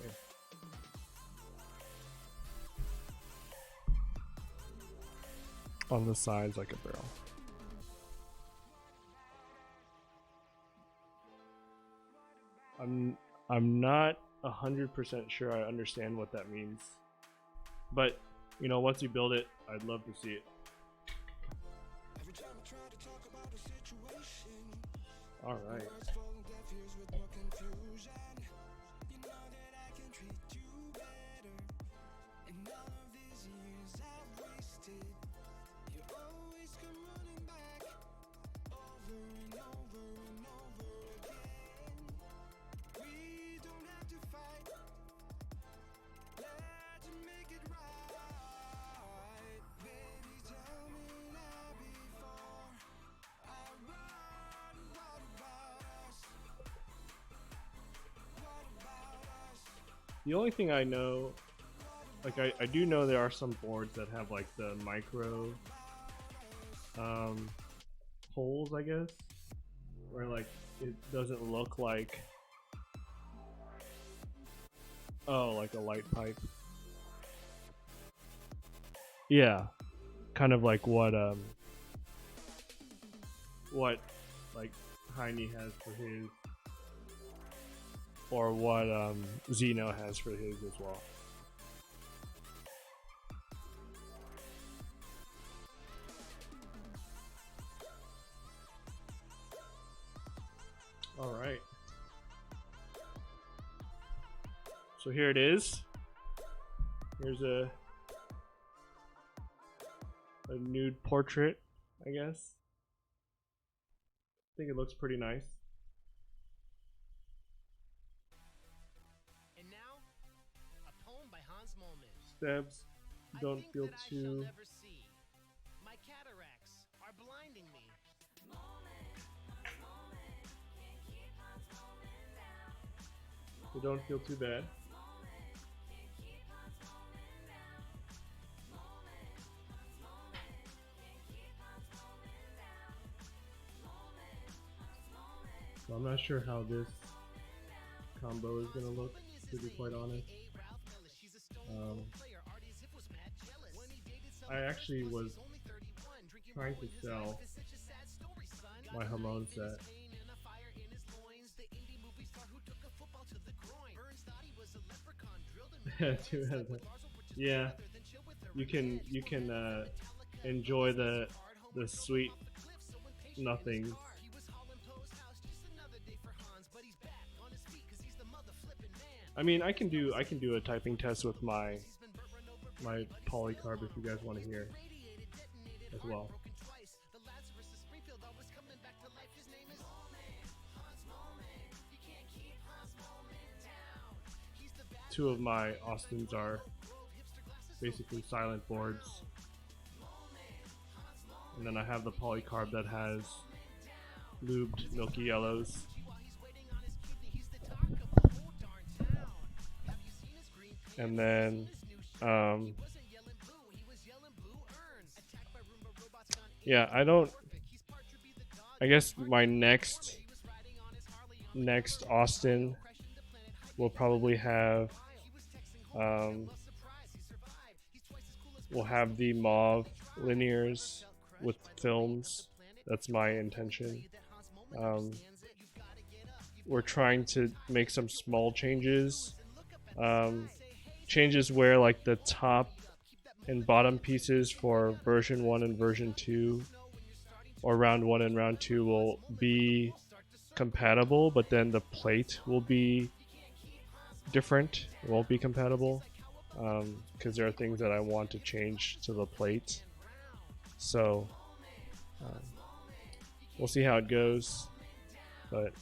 Okay. On the sides like a barrel. I'm not 100% sure I understand what that means, but you know, once you build it, I'd love to see it. All right. The only thing I know, like I do know there are some boards that have like the micro holes, I guess, where like it doesn't look like, oh, like a light pipe. Yeah, kind of like what like Heine has for his, or what Zeno has for his as well. All right. So here it is. Here's a nude portrait, I guess. I think it looks pretty nice. And now, a poem by Hans Mollman. Steps don't feel I too. shall never see. My cataracts are blinding me. They don't feel too bad. So I'm not sure how this combo is gonna look, to be quite honest. I actually was trying to sell my Hamon set. Yeah, you can enjoy the sweet nothing. I mean, I can do a typing test with my polycarb if you guys want to hear as well. Two of my Austins are basically silent boards, and then I have the polycarb that has lubed milky yellows. And then yeah, I guess my next Austin will probably have we'll have the mauve linears with films. That's my intention. We're trying to make some small changes. Changes where like the top and bottom pieces for version 1 and version 2, or round 1 and round 2, will be compatible, but then the plate will be different. It won't be compatible because there are things that I want to change to the plate. So we'll see how it goes, but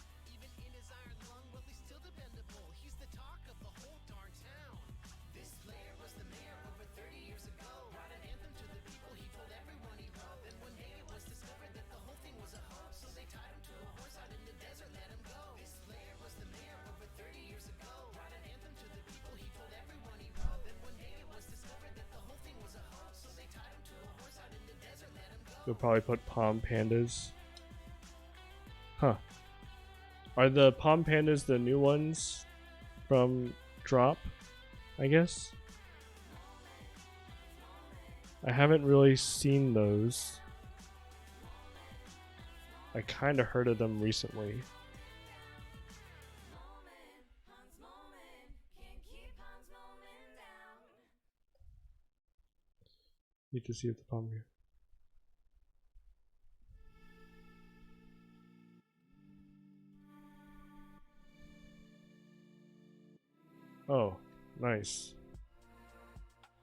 we'll probably put Palm Pandas. Huh. Are the Palm Pandas the new ones from Drop, I guess? I haven't really seen those. I kind of heard of them recently. Need to see if the palm here. Oh, nice.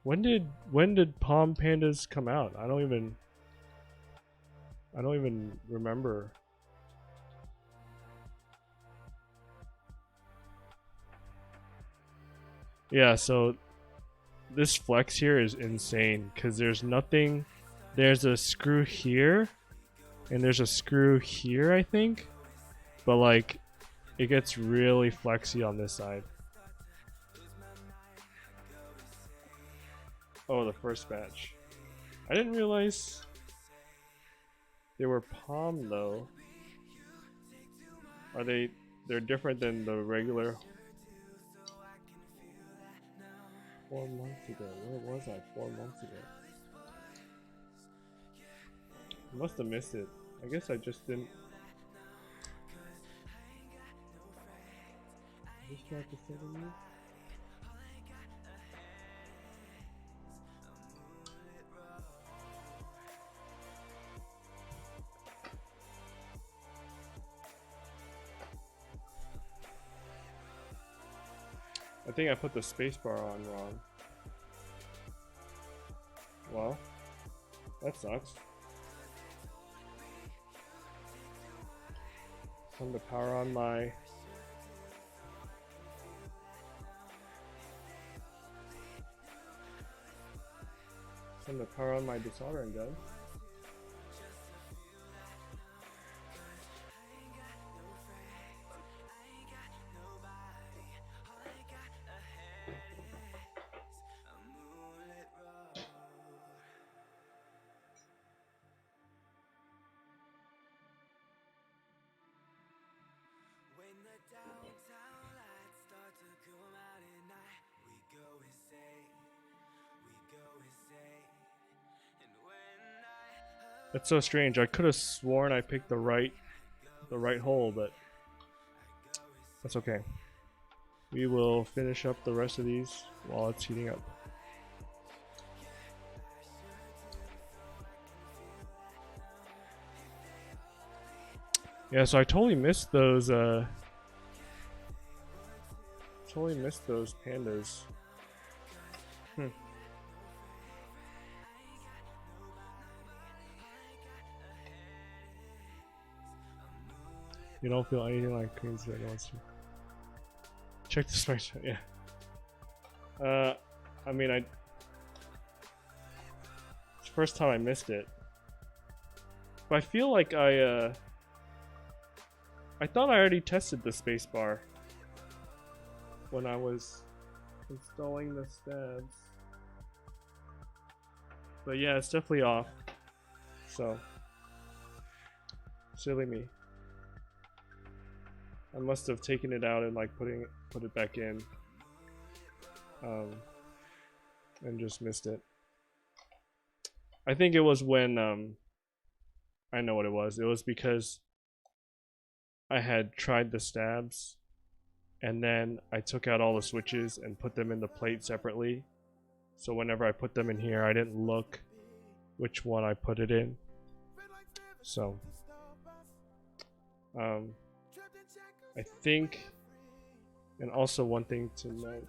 When did Palm Pandas come out? I don't even remember. Yeah, so this flex here is insane because there's nothing. There's a screw here and there's a screw here, I think, but like it gets really flexy on this side. Oh, the first batch. I didn't realize they were palm though. Are they? They're different than the regular. 4 months ago. Where was I 4 months ago? I must have missed it. I guess I just didn't. Just tried to 7 years. I think I put the spacebar on wrong. Well, that sucks. Time to power on my desoldering gun. That's so strange. I could have sworn I picked the right hole, but that's okay. We will finish up the rest of these while it's heating up. Yeah, so I totally missed those pandas. You don't feel anything like Queen's that wants to. Check the spice. Yeah. I mean, it's the first time I missed it, but I feel like I thought I already tested the spacebar when I was installing the stabs. But yeah, it's definitely off. So silly me. I must have taken it out and like put it back in, and just missed it. I think it was when I know what it was. It was because I had tried the stabs, and then I took out all the switches and put them in the plate separately. So whenever I put them in here, I didn't look which one I put it in. So I think, and also one thing to note.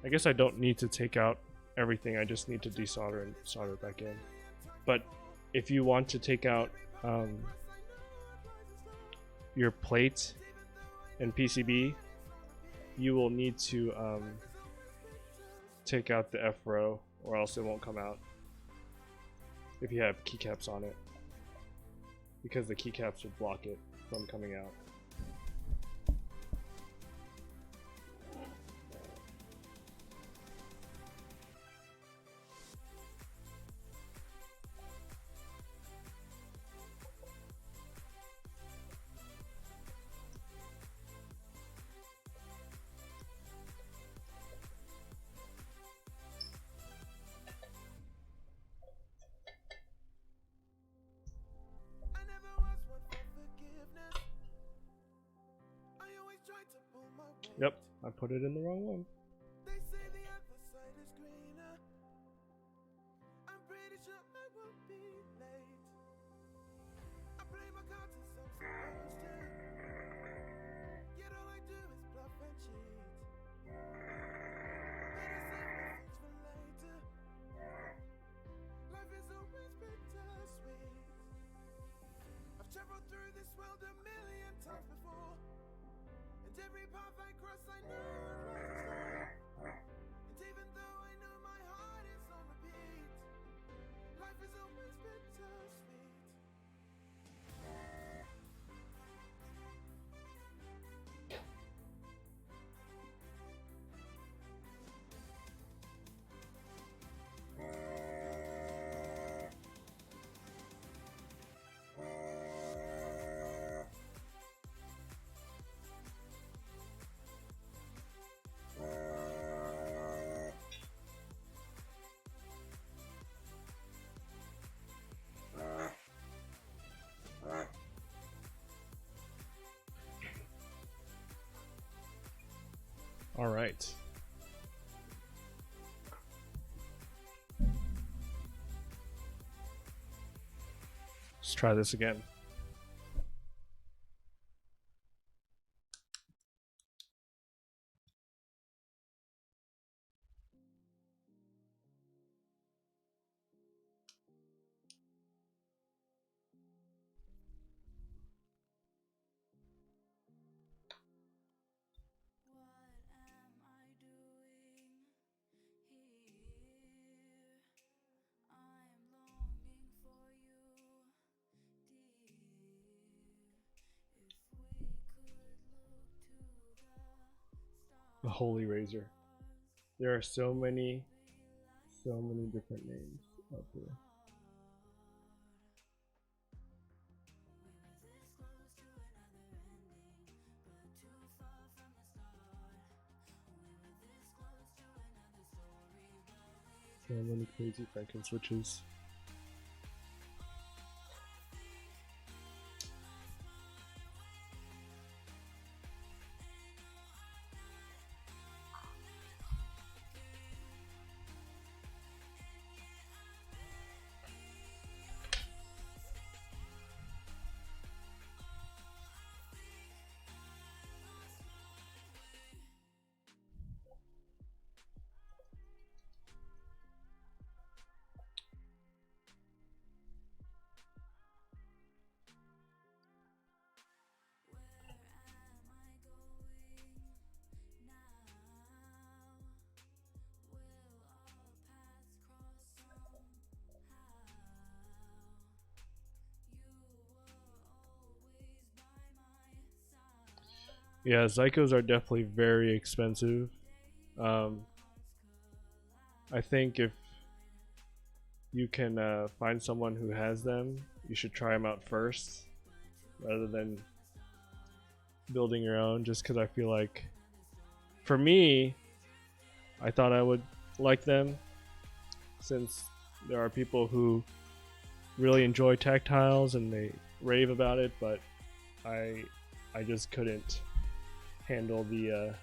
I guess I don't need to take out everything, I just need to desolder and solder it back in. But if you want to take out your plate and PCB, you will need to take out the F-row, or else it won't come out if you have keycaps on it, because the keycaps will block it from coming out. Yep, I put it in the wrong one. All right. Let's try this again. The Holy Razor. There are so many different names out there. So many crazy Franken switches. Yeah, Zycos are definitely very expensive. I think if you can find someone who has them, you should try them out first rather than building your own, just because I feel like, for me, I thought I would like them, since there are people who really enjoy tactiles and they rave about it, but I just couldn't handle the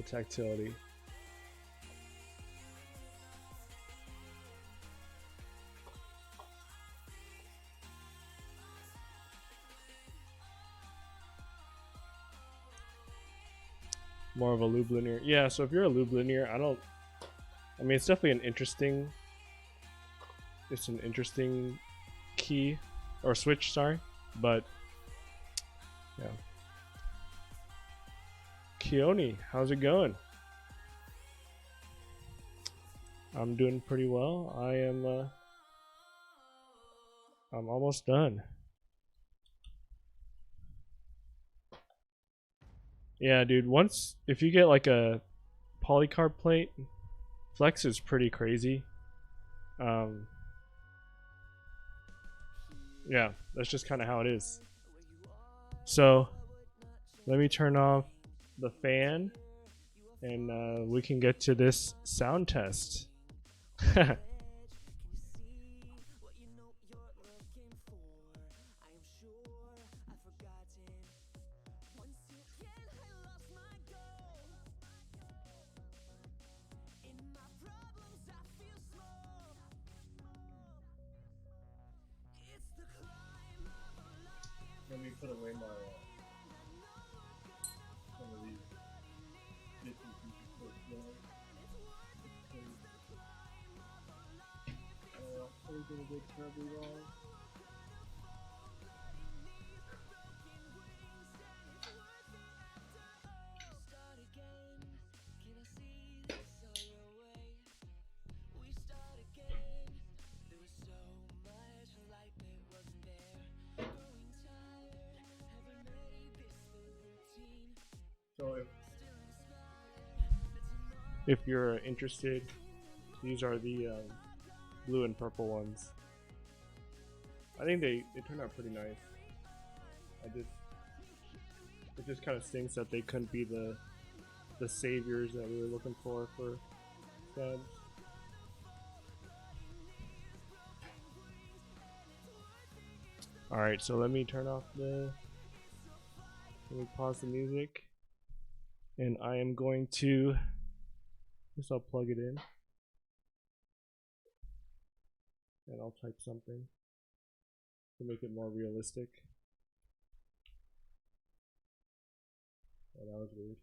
tactility. More of a lube linear. Yeah, so if you're a lube linear, I mean, it's definitely it's an interesting key, or switch, sorry, but yeah. Keone, how's it going? I'm doing pretty well. I'm almost done. Yeah, dude, if you get like a polycarb plate, flex is pretty crazy. Yeah, that's just kind of how it is. So let me turn off the fan and we can get to this sound test. Let me put away my some of these dishes you can put down. Everything a bit terribly wrong. So if you're interested, these are the blue and purple ones. I think they turned out pretty nice. It just kind of stinks that they couldn't be the saviors that we were looking for stabs. All right, so let me pause the music. And I am going to, I guess I'll plug it in and I'll type something to make it more realistic. Oh, that was weird.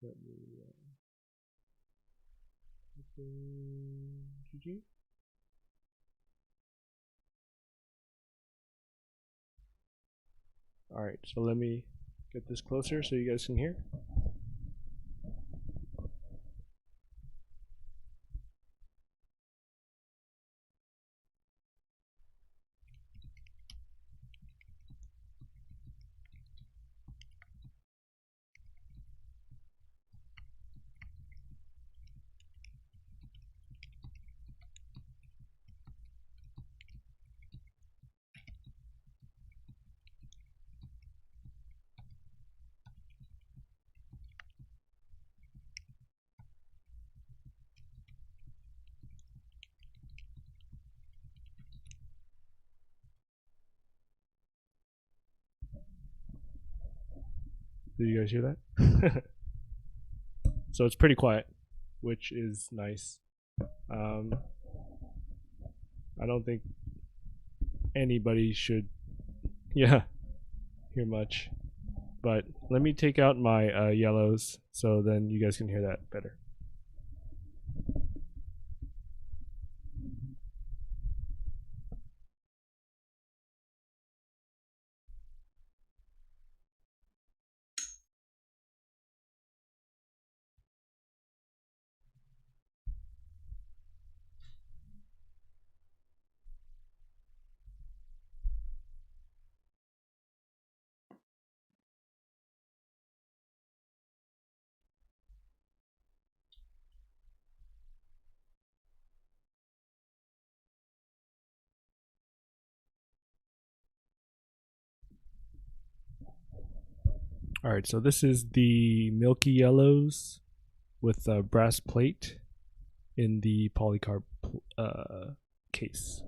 Let me GG. Alright, so let me get this closer so you guys can hear. Did you guys hear that? So it's pretty quiet, which is nice. I don't think anybody should, yeah, hear much. But let me take out my yellows so then you guys can hear that better. All right, so this is the milky yellows with a brass plate in the polycarb case.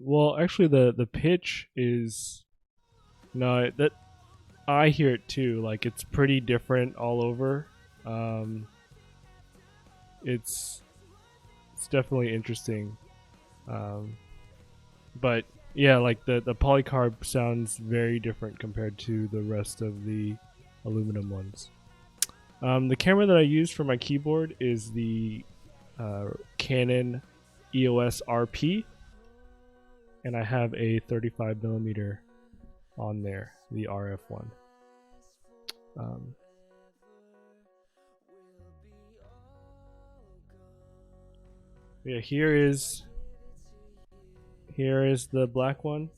Well, actually, the pitch is no that I hear it too. Like it's pretty different all over. Um, it's definitely interesting. Um, but yeah, like the polycarb sounds very different compared to the rest of the aluminum ones. The camera that I use for my keyboard is the Canon EOS RP, and I have a 35mm on there, the RF one. Yeah, here is the black one.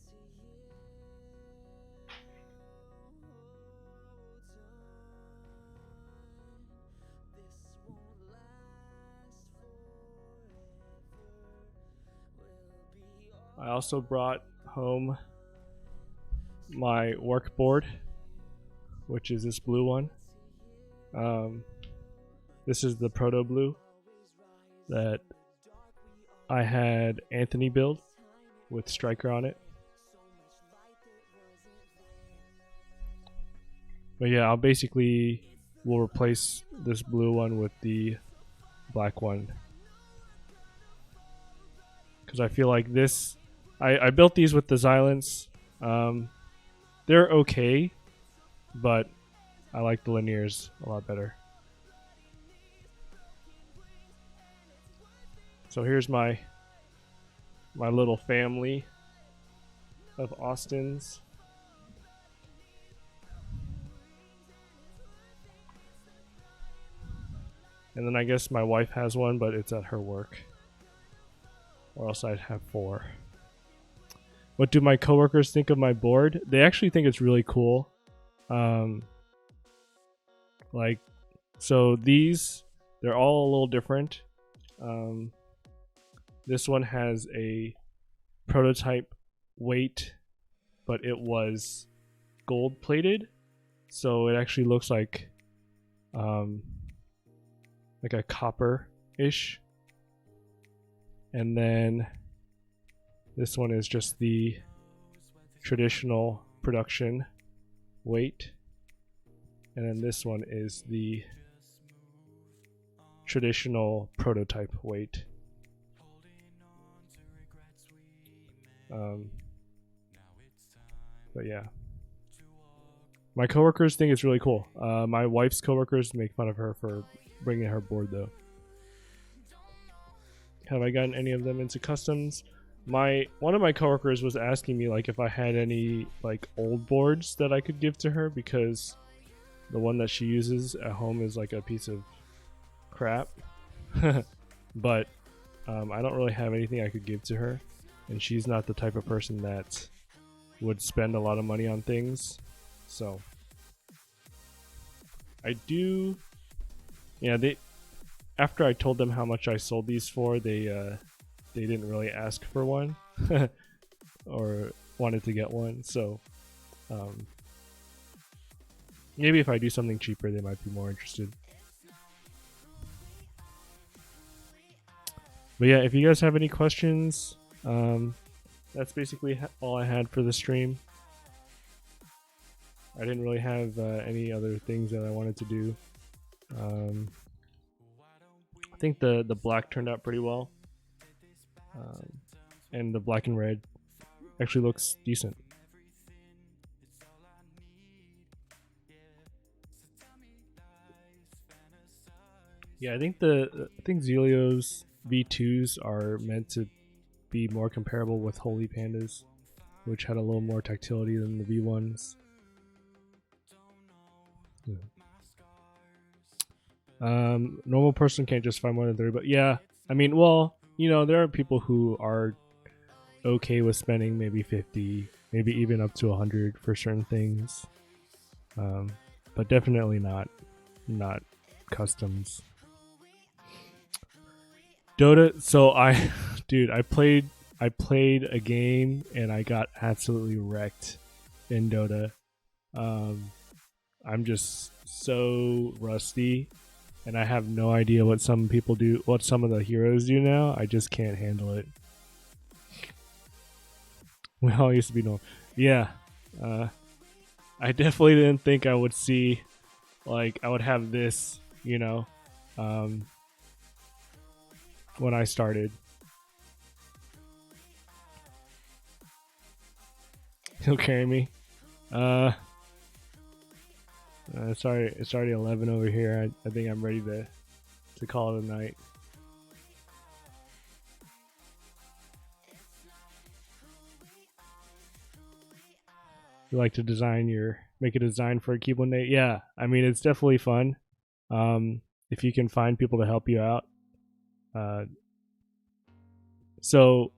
I also brought home my work board, which is this blue one. This is the proto blue that I had Anthony build with Striker on it. But yeah, I'll basically will replace this blue one with the black one, because I feel like this, I built these with the Xylants. They're okay, but I like the linears a lot better. So here's my little family of Austins. And then I guess my wife has one, but it's at her work. Or else I'd have 4. What do my coworkers think of my board? They actually think it's really cool. Like, so these, they're all a little different. This one has a prototype weight, but it was gold plated, so it actually looks like a copper-ish. And then this one is just the traditional production weight, and then this one is the traditional prototype weight. But yeah, my coworkers think it's really cool. My wife's coworkers make fun of her for bringing her board though. Have I gotten any of them into customs? One of my coworkers was asking me like if I had any like old boards that I could give to her, because the one that she uses at home is like a piece of crap. But I don't really have anything I could give to her, and she's not the type of person that would spend a lot of money on things. So I do, yeah, after I told them how much I sold these for, they didn't really ask for one or wanted to get one. So maybe if I do something cheaper, they might be more interested. But yeah, if you guys have any questions, that's basically all I had for the stream. I didn't really have any other things that I wanted to do. I think the black turned out pretty well, and the black and red actually looks decent. Yeah, I think Zelio's V2s are meant to be more comparable with Holy Pandas, which had a little more tactility than the V1s. Yeah. Normal person can't justify more than 30, but yeah, I mean, well, you know, there are people who are okay with spending maybe 50, maybe even up to 100 for certain things, but definitely not customs. Dota, so I played a game and I got absolutely wrecked in Dota. I'm just so rusty, and I have no idea what some people do, what some of the heroes do now. I just can't handle it. We all used to be normal. Yeah, I definitely didn't think I would see, like, I would have this, you know, when I started. He'll carry me. It's already 11 over here. I think I'm ready to call it a night. You like to make a design for a keyboard Nate? Yeah, I mean, it's definitely fun. If you can find people to help you out. So,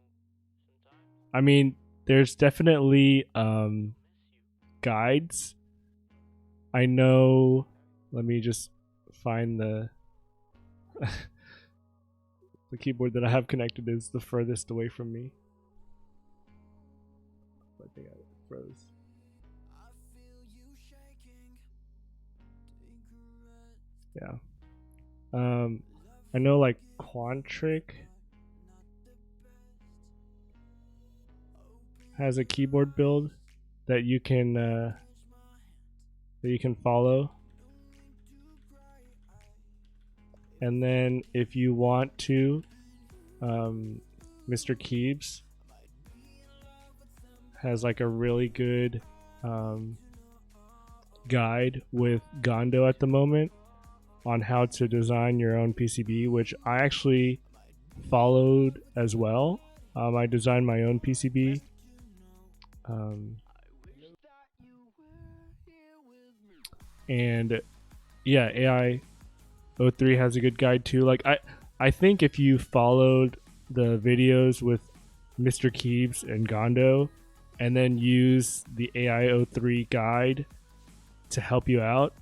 I mean, there's definitely guides. I know, let me just find the keyboard that I have connected is the furthest away from me. froze. Yeah. I know like Quantric has a keyboard build that you can follow. And then if you want to, Mr. Keebs has like a really good guide with Gondo at the moment on how to design your own PCB, which I actually followed as well. I designed my own PCB. And yeah, AI 03 has a good guide too. Like I think if you followed the videos with Mr. Keebs and Gondo and then use the AI 03 guide to help you out,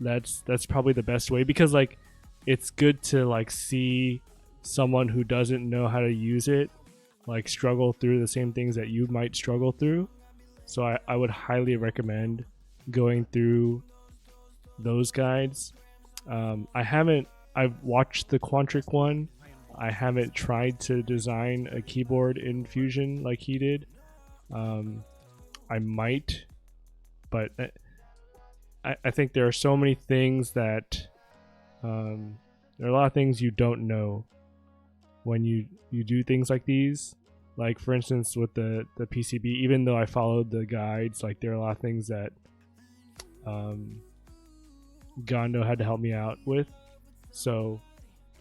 that's probably the best way, because like it's good to like see someone who doesn't know how to use it like struggle through the same things that you might struggle through. So I would highly recommend going through those guides. I've watched the Quantric one. I haven't tried to design a keyboard in Fusion like he did. I might, but I think there are so many things that there are a lot of things you don't know when you do things like these. Like for instance with the PCB, even though I followed the guides, like there are a lot of things that Gondo had to help me out with. So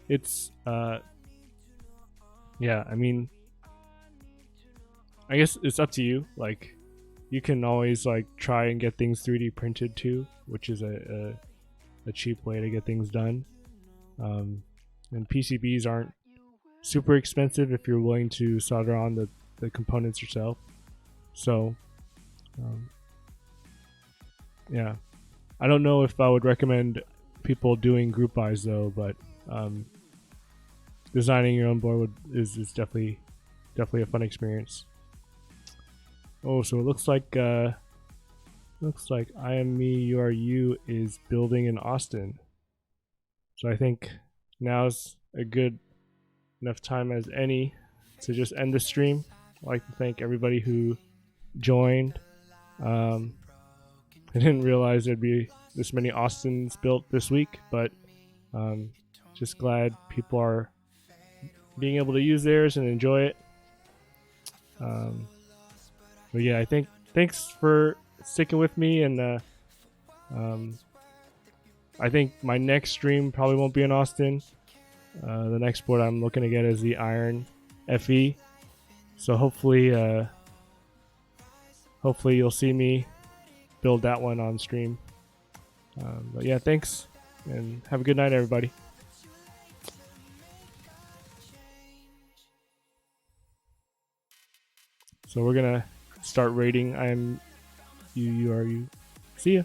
it's yeah, I mean, I guess it's up to you. Like you can always like try and get things 3D printed too, which is a cheap way to get things done. And PCBs aren't super expensive if you're willing to solder on the components yourself. So yeah, I don't know if I would recommend people doing group buys though, but designing your own board is definitely a fun experience. Oh, so it looks like I Am Me, You Are You is building in Austin. So I think now's a good enough time as any to just end the stream. I'd like to thank everybody who joined. I didn't realize there'd be this many Austins built this week, but just glad people are being able to use theirs and enjoy it. But yeah, I think thanks for sticking with me, and I think my next stream probably won't be in Austin. The next board I'm looking to get is the Iron FE, so hopefully you'll see me build that one on stream. But yeah, thanks, and have a good night, everybody. So we're gonna start rating I Am You, You Are You. See ya.